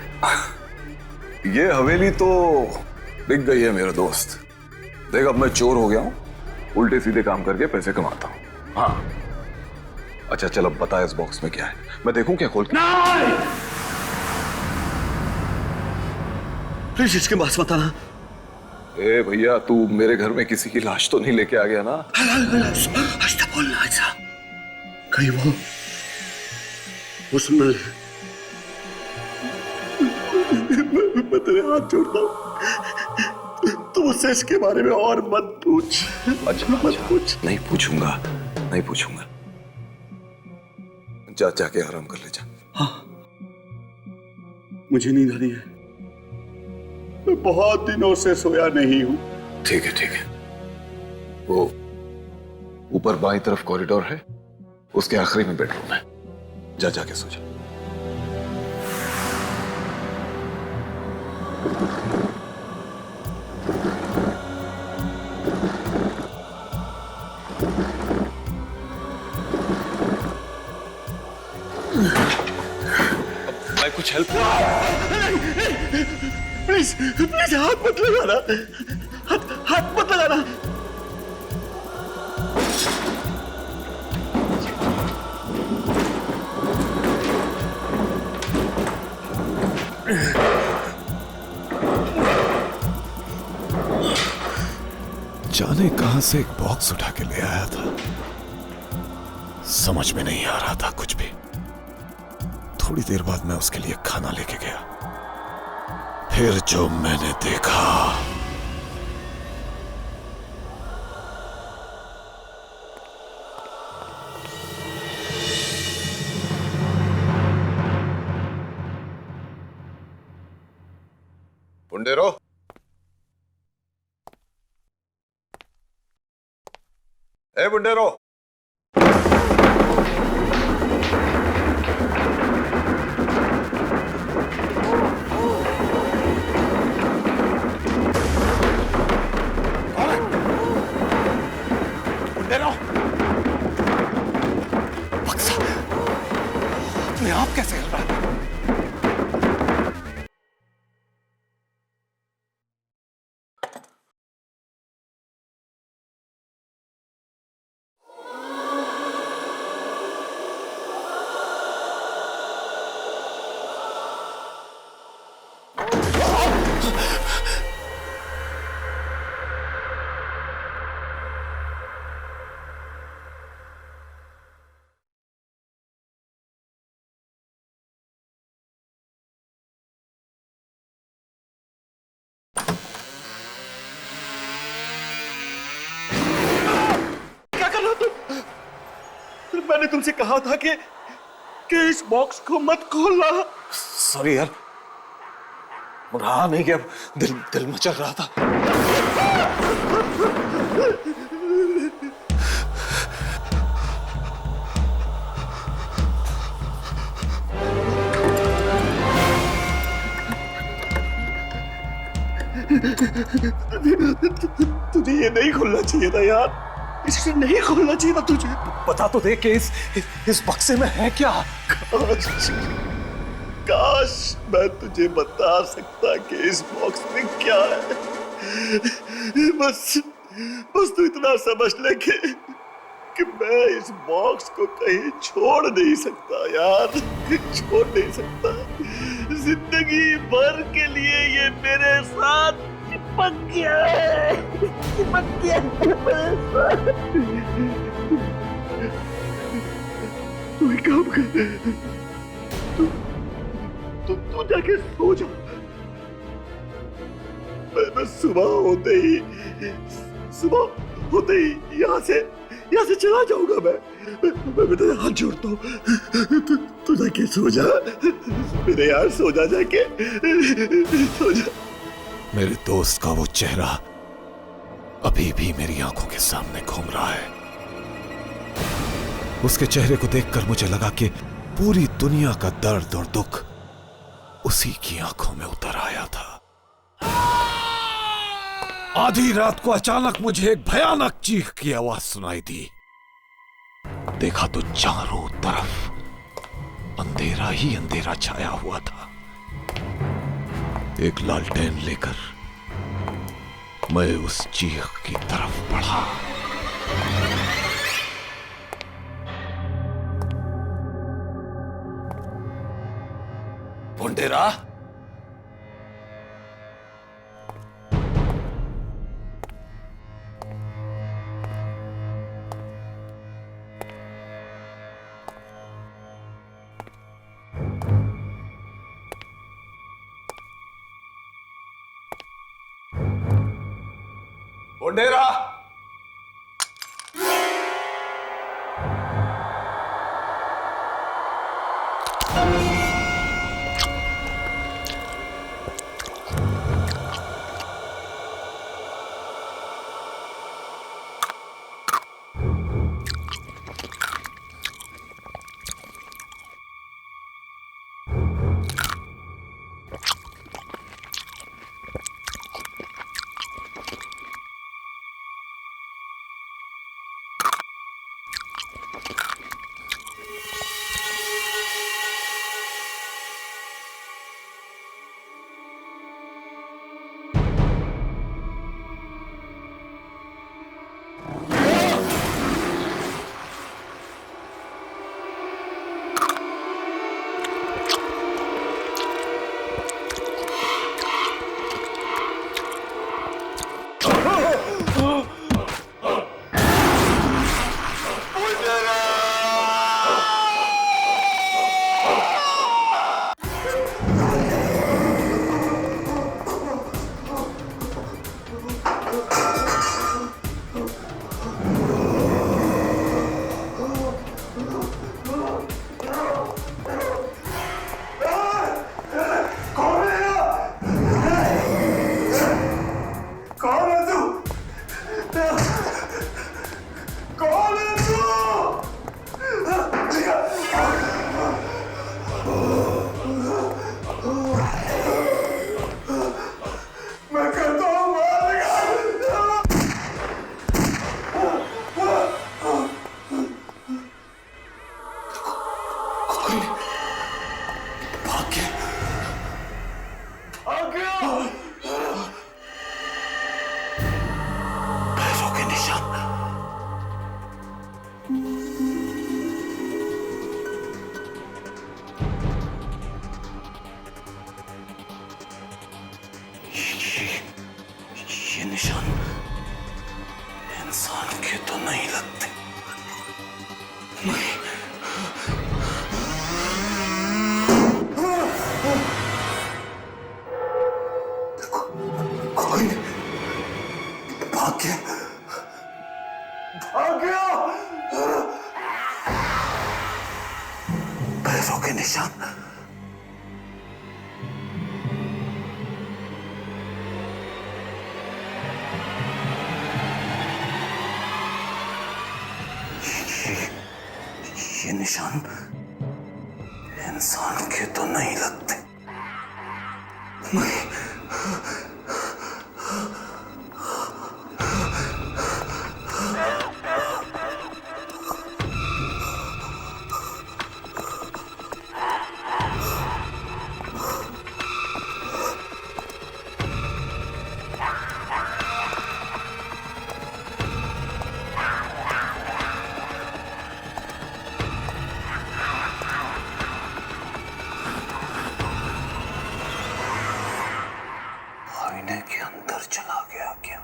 ये हवेली तो बिक गई है मेरा दोस्त। देख, अब मैं चोर हो गया हूं, उल्टे सीधे काम करके पैसे कमाता हूं। हाँ, अच्छा चल, अब बता इस बॉक्स में क्या है, मैं देखूं क्या खोल के? प्लीज इसके पास मत आना। ए भैया, तू मेरे घर में किसी की लाश तो नहीं लेके आ गया ना? अच्छा बोलना, अच्छा कहीं वो सुन ले। मैं तेरे हाथ जोड़ता हूं, तू मुझसे इसके बारे में और मत पूछ। अच्छा मत पूछ। नहीं पूछूंगा, नहीं पूछूंगा। जा, जाके आराम कर ले जा। हाँ, मुझे नींद आ रही है, मैं बहुत दिनों से सोया नहीं हूं। ठीक है ठीक है। वो ऊपर बाईं तरफ कॉरिडोर है, उसके आखिरी में बेडरूम है। जा, जाके सो जा। भाई कुछ हेल्प? प्लीज प्लीज हाथ मत लगाना, हाथ मत लगाना। जाने कहां से एक बॉक्स उठा के ले आया था, समझ में नहीं आ रहा था कुछ भी। थोड़ी देर बाद मैं उसके लिए खाना लेके गया, फिर जो मैंने देखा। पुंडेरो, ए पुंडेरो, बक्सा अपने आप कैसे हिल रहा है? मैंने तुमसे कहा था कि इस बॉक्स को मत खोलना। सॉरी यार, रहा नहीं कि अब दिल मचल रहा था। तुझे ये नहीं खोलना चाहिए था यार, इसे नहीं खोलना चाहिए था तुझे। बता तो दे कि इस बक्से में है क्या? काश मैं तुझे बता सकता कि इस बॉक्स में क्या है। बस तू इतना समझ ले कि मैं इस बॉक्स को कहीं छोड़ नहीं सकता यार, छोड़ नहीं सकता। जिंदगी भर के लिए ये मेरे साथ चिपक गया है, चिपक गया है मेरे साथ। तू एक काम कर, तू जाके सो जा। मैं सुबह होते ही यहाँ से चला जाऊंगा। मैं तेरे हाथ जोड़ता हूँ, तू जाके सो जा मेरे यार, सो जा जाके, सो जा। मेरे दोस्त का वो चेहरा अभी भी मेरी आंखों के सामने घूम रहा है। उसके चेहरे को देखकर मुझे लगा कि पूरी दुनिया का दर्द और दुख उसी की आंखों में उतर आया था। आधी रात को अचानक मुझे एक भयानक चीख की आवाज सुनाई दी। देखा तो चारों तरफ अंधेरा ही अंधेरा छाया हुआ था। एक लालटेन लेकर मैं उस चीख की तरफ बढ़ा। पुंडेरा, पुंडेरा, पैरों के निशान। ये निशान इंसान के तो नहीं लगते। नहीं। आईने के अंदर चला गया क्या?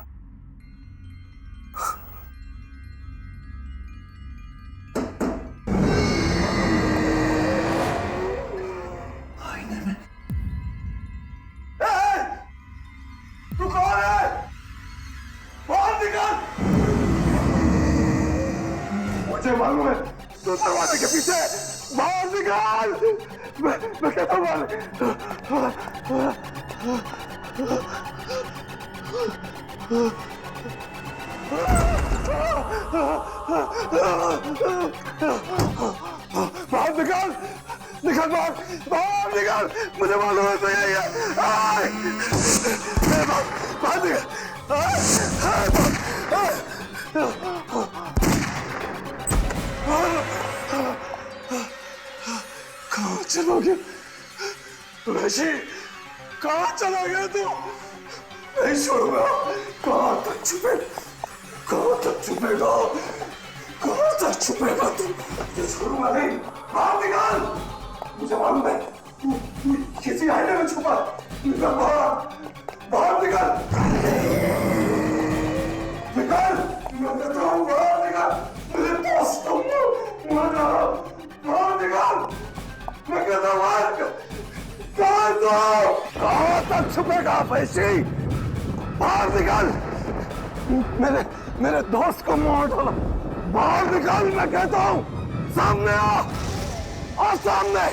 आईने में? तू कौन है? बाहर निकल! मुझे मालूम है तो दरवाजे के पीछे। बाहर निकल! मैं कहता हूँ बाहर निकल! निकल बाहर! बाहर निकल! मुझे मालूम है तो यही है। बाहर निकल! कहाँ चला गया? वैसे कहाँ चला गया तू? नहीं छोड़ूंगा। कहाँ तक छुपेगा? कहाँ तक छुपेगा? कहाँ तक छुपेगा तू? ये छोड़ूंगा नहीं। बाहर निकाल! मुझे मालूम है तू किसी आईने में छुपा। निकल बाहर! बाहर निकल! निकल! मैं कहता हूँ बाहर निकल! मुझे दोस्त बाहर निकल! मैं कहता हूँ बाहर निकल! कहाँ तक छुपेगा पैसे? बाहर निकल! मेरे दोस्त को मार डाला। बाहर निकल मैं कहता हूँ। सामने आ सामने।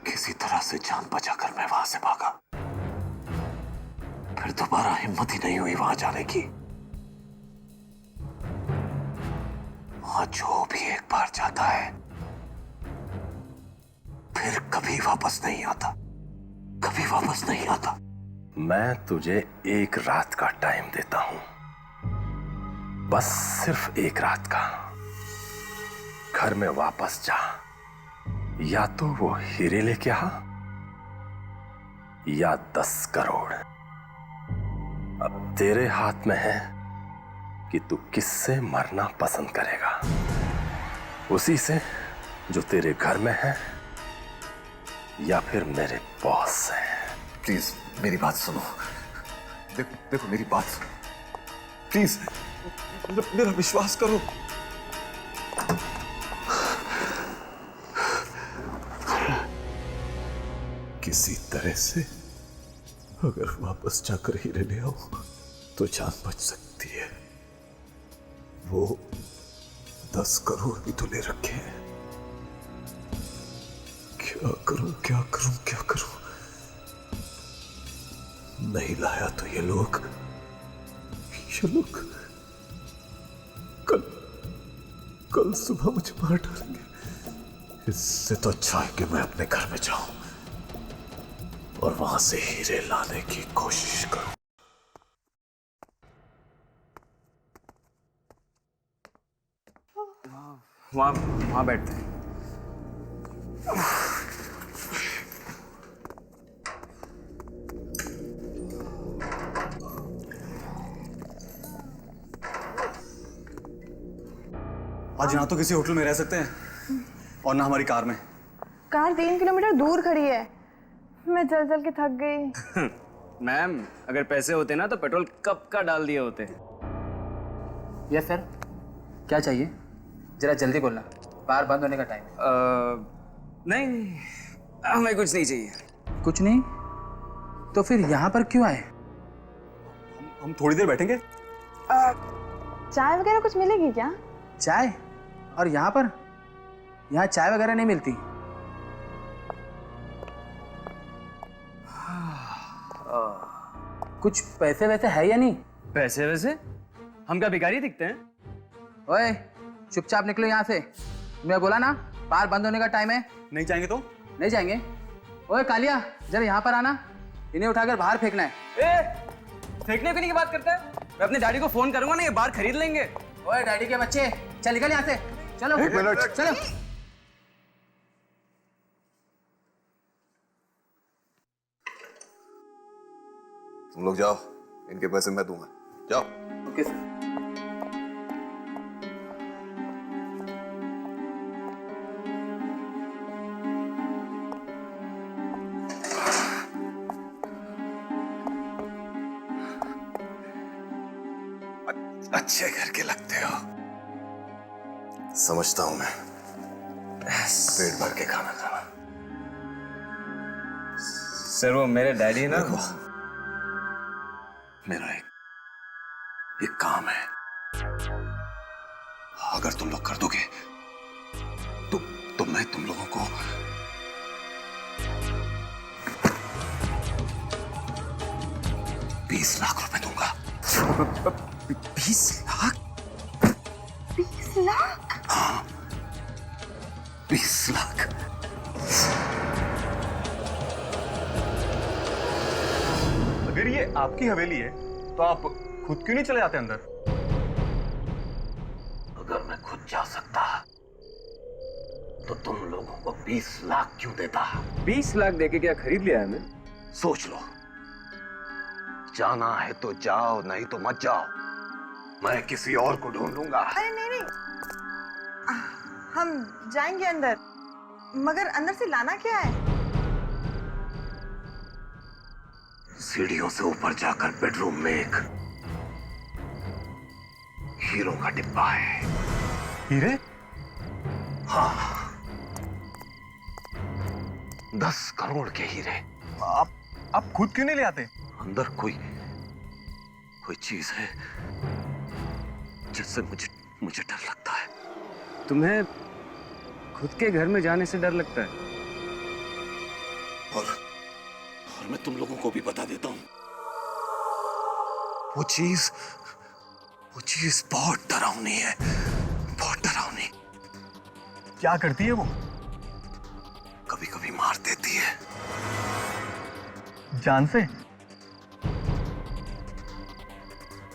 किसी तरह से जान बचाकर मैं वहां से भागा। फिर दोबारा हिम्मत ही नहीं हुई वहां जाने की। वहां जो भी एक बार जाता है फिर कभी वापस नहीं आता। कभी वापस नहीं आता। मैं तुझे एक रात का टाइम देता हूं, बस सिर्फ एक रात का। घर में वापस जा, या तो वो हीरे लेके आ या 10 करोड़। अब तेरे हाथ में है कि तू किससे मरना पसंद करेगा, उसी से जो तेरे घर में है या फिर मेरे बॉस से। प्लीज मेरी बात सुनो। देखो मेरी बात सुनो प्लीज। मेरा विश्वास करो। किसी तरह से अगर वापस जाकर हीरे ले आओ तो जान बच सकती है। वो 10 करोड़ भी तो ले रखे हैं। क्या करूं क्या करूं क्या करूं? नहीं लाया तो ये लोग कल सुबह मुझे मार डालेंगे। इससे तो अच्छा है कि मैं अपने घर में जाऊं और वहां से हीरे लाने की कोशिश करूं। वहां बैठते हैं। आज ना तो किसी होटल में रह सकते हैं और ना हमारी कार में। कार 3 किलोमीटर दूर खड़ी है। मैं चल चल के थक गई। मैम, अगर पैसे होते ना तो पेट्रोल कब का डाल दिए होते। यस सर, क्या चाहिए? जरा जल्दी बोलना, बार बंद होने का टाइम है। नहीं, हमें कुछ नहीं चाहिए। कुछ नहीं? तो फिर यहाँ पर क्यों आए? हम थोड़ी देर बैठेंगे। चाय वगैरह कुछ मिलेगी क्या? चाय? और यहाँ पर? यहाँ चाय वगैरह नहीं मिलती। कुछ पैसे वैसे है या नहीं? पैसे वैसे? हम क्या भिखारी दिखते हैं? ओए, चुपचाप निकलो यहाँ से। मैं बोला ना, बार बंद होने का टाइम है। नहीं जाएंगे तो? नहीं जाएंगे। ओए कालिया, जरा यहाँ पर आना, इन्हें उठाकर बाहर फेंकना है। फेंकने की बात करता है? मैं अपने डैडी को फोन करूंगा ना, ये बार खरीद लेंगे। ओए डैडी के बच्चे, चल निकल यहाँ से। चलो 1 मिनट। चलो। तुम लोग जाओ, इनके पैसे मैं दूंगा। जाओ। Okay sir. अच्छे घर के लगते हो, समझता हूं मैं। पेट भर के खाना खाना। सर वो मेरे डैडी ना, मेरा एक काम है, अगर तुम लोग कर दोगे तो मैं तुम लोगों को 20 लाख रुपए दूंगा। 20 लाख? 20 लाख? हाँ, 20 लाख। अगर ये आपकी हवेली है तो आप खुद क्यों नहीं चले जाते अंदर? अगर मैं खुद जा सकता तो तुम लोगों को 20 लाख क्यों देता? 20 लाख देके क्या खरीद लिया है? मैं सोच लो, जाना है तो जाओ, नहीं तो मत जाओ। मैं किसी और को ढूंढ लूंगा। अरे नहीं, हम जाएंगे अंदर, मगर अंदर से लाना क्या है? सीढ़ियों से ऊपर जाकर बेडरूम में एक हीरो का डिब्बा है। हीरे? हाँ, 10 करोड़ के हीरे। आप खुद क्यों नहीं ले आते? अंदर कोई चीज है जिससे मुझे डर लगता है। तुम्हें खुद के घर में जाने से डर लगता है? और मैं तुम लोगों को भी बता देता हूं, वो चीज बहुत डरावनी है, बहुत डरावनी। क्या करती है वो? कभी कभी मार देती है। जान से?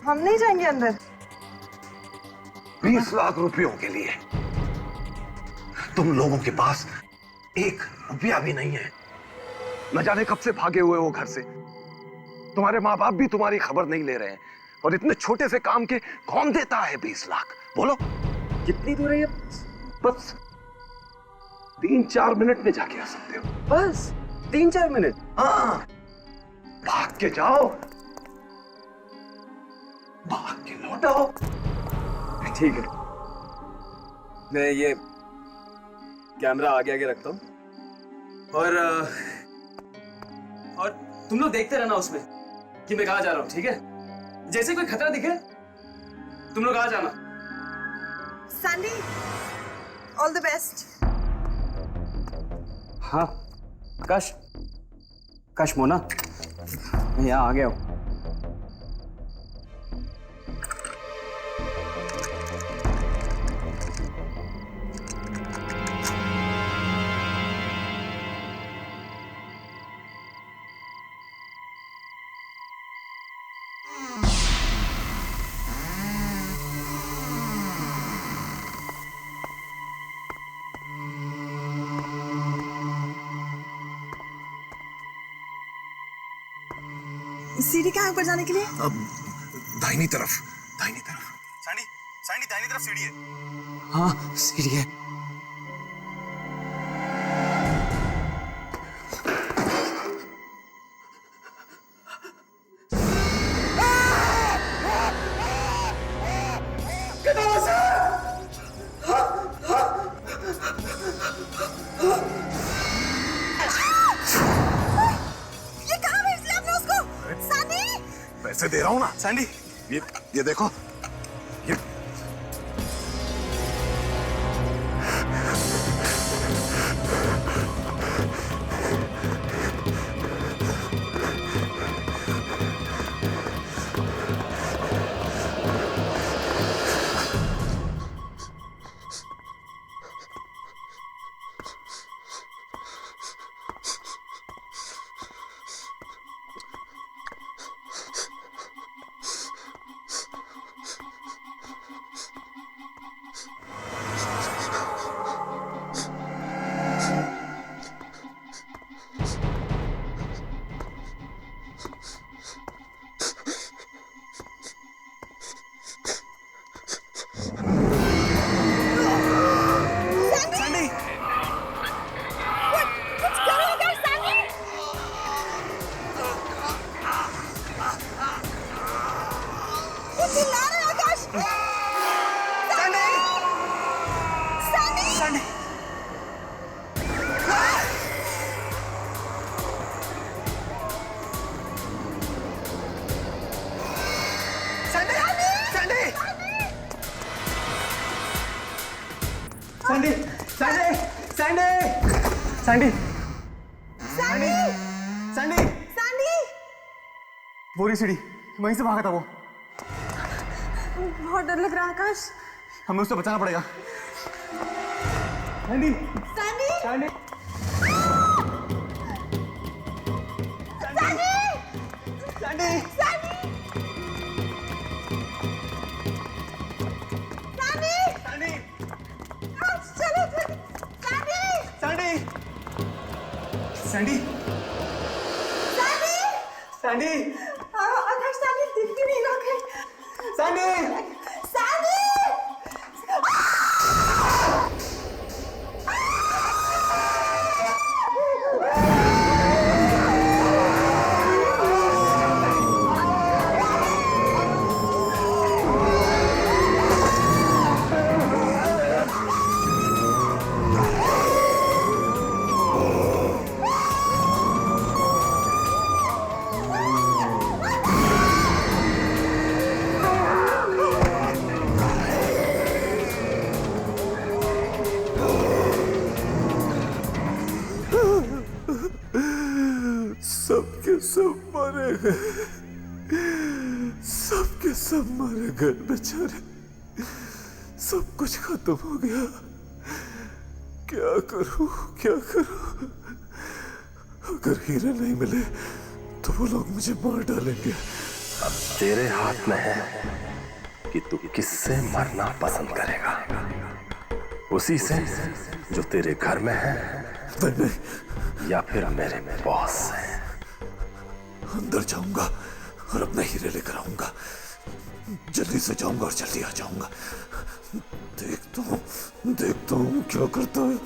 हम नहीं जाएंगे अंदर। 20 लाख रुपयों के लिए तुम लोगों के पास 1 रुपया भी नहीं है। न जाने कब से भागे हुए हो घर से। तुम्हारे माँ बाप भी तुम्हारी खबर नहीं ले रहे हैं, और इतने छोटे से काम के कौन देता है 20 लाख? बोलो कितनी दूर है ये? बस 3-4 मिनट में जाके आ सकते हो। बस 3-4 मिनट? हाँ, भाग के जाओ, भाग के लौटो। ठीक है, मैं ये कैमरा आगे आगे रखता हूँ, और तुम लोग देखते रहना उसमें कि मैं कहाँ जा रहा हूँ, ठीक है? जैसे कोई खतरा दिखे तुम लोग आ जाना। Sandy, all the best. हाँ, आकाश मोना, मैं यहाँ आ गया हूँ। सीढ़ी कहाँ है ऊपर जाने के लिए? अब दाहिनी तरफ। सैंडी दाहिनी तरफ सीढ़ी है। हाँ, सीढ़ी है। ये कहाँ भेज दिया आपने उसको? सैंडी! पैसे दे रहा हूँ ना। सैंडी, ये देखो, ये Sandy, Sandy, Sandy, Sandy, Sandy! Sandy, Sandy! पूरी सीढ़ी वहीं से भागा था वो। बहुत डर लग रहा है आकाश। हमें उससे बचाना पड़ेगा। Sandy, Sandy! Sandy, Sandy! Sandy, Sandy! चलो सैंडी! सैंडी, सैंडी, सैंडी, आकाश सैंडी दिख भी नहीं रहा है। Sandy, Sandy! सबके सब मारे गए, सबके सब मारे गए बेचारे। सब कुछ खत्म हो गया। क्या करूं, क्या करूं? अगर हीरे नहीं मिले तो वो लोग मुझे मार डालेंगे। अब तेरे हाथ में है कि तू किससे मरना पसंद करेगा। उसी से जो तेरे घर में है, या फिर मेरे बॉस से। अंदर जाऊंगा और अपने हीरे लेकर आऊंगा। जल्दी से जाऊंगा और जल्दी आ जाऊंगा। देखता हूं क्या करता है।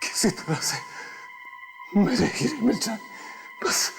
किसी तरह से मेरे हीरे मिल जाए बस।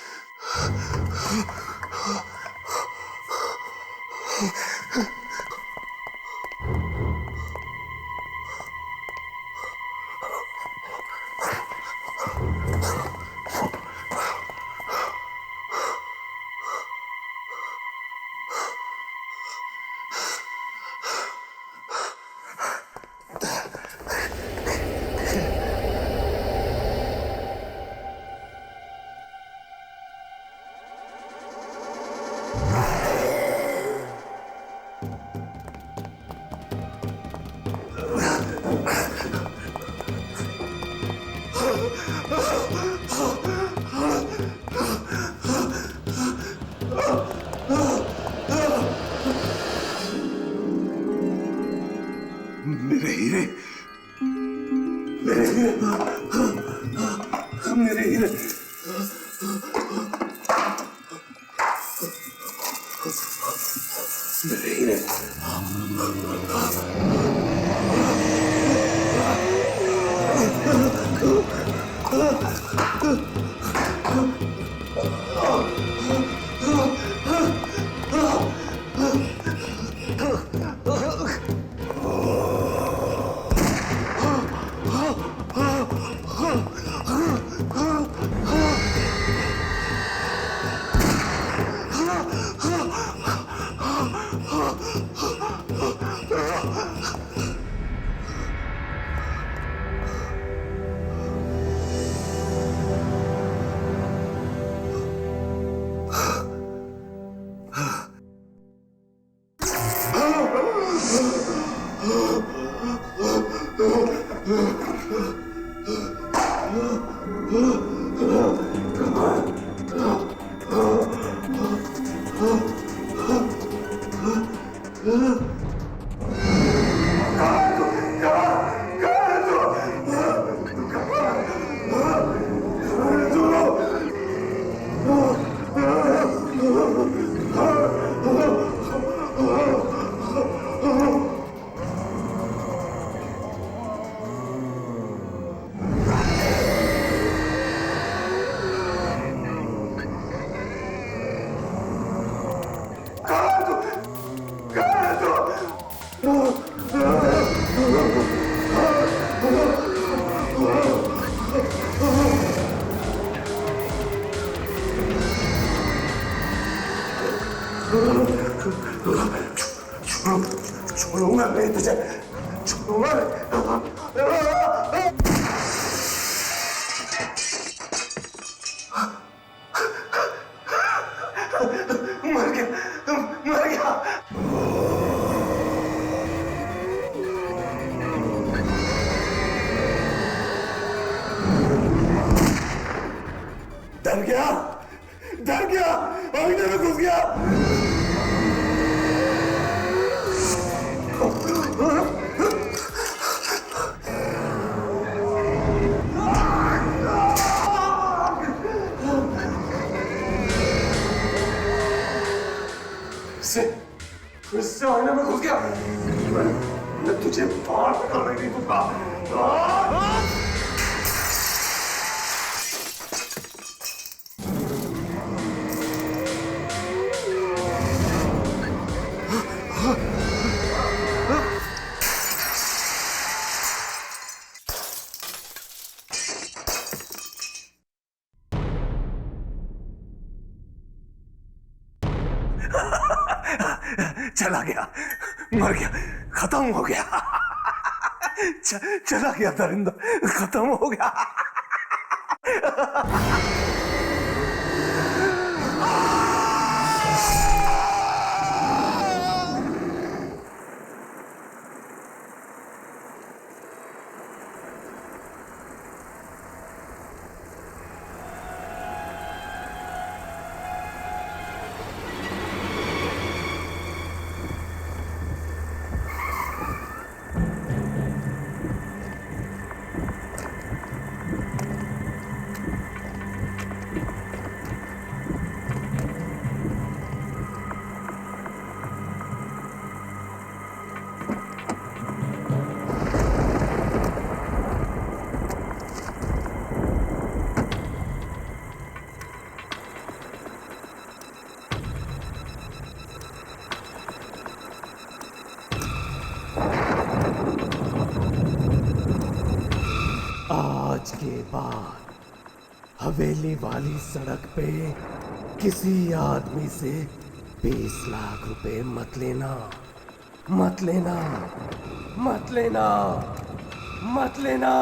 छोड़ूंगा नहीं तुझे, छोड़ूंगा नहीं। मर गया, मर गया। डर गया, डर गया, आईने में घुस गया। इससे आईने में घुस गया। मैं तुझे बाहर निकालने नहीं दूंगा। चला गया, मर गया, खत्म हो गया। चला गया दरिंदा, खत्म हो गया। आज के बाद हवेली वाली सड़क पे किसी आदमी से 20 लाख रुपए मत लेना, मत लेना, मत लेना, मत लेना।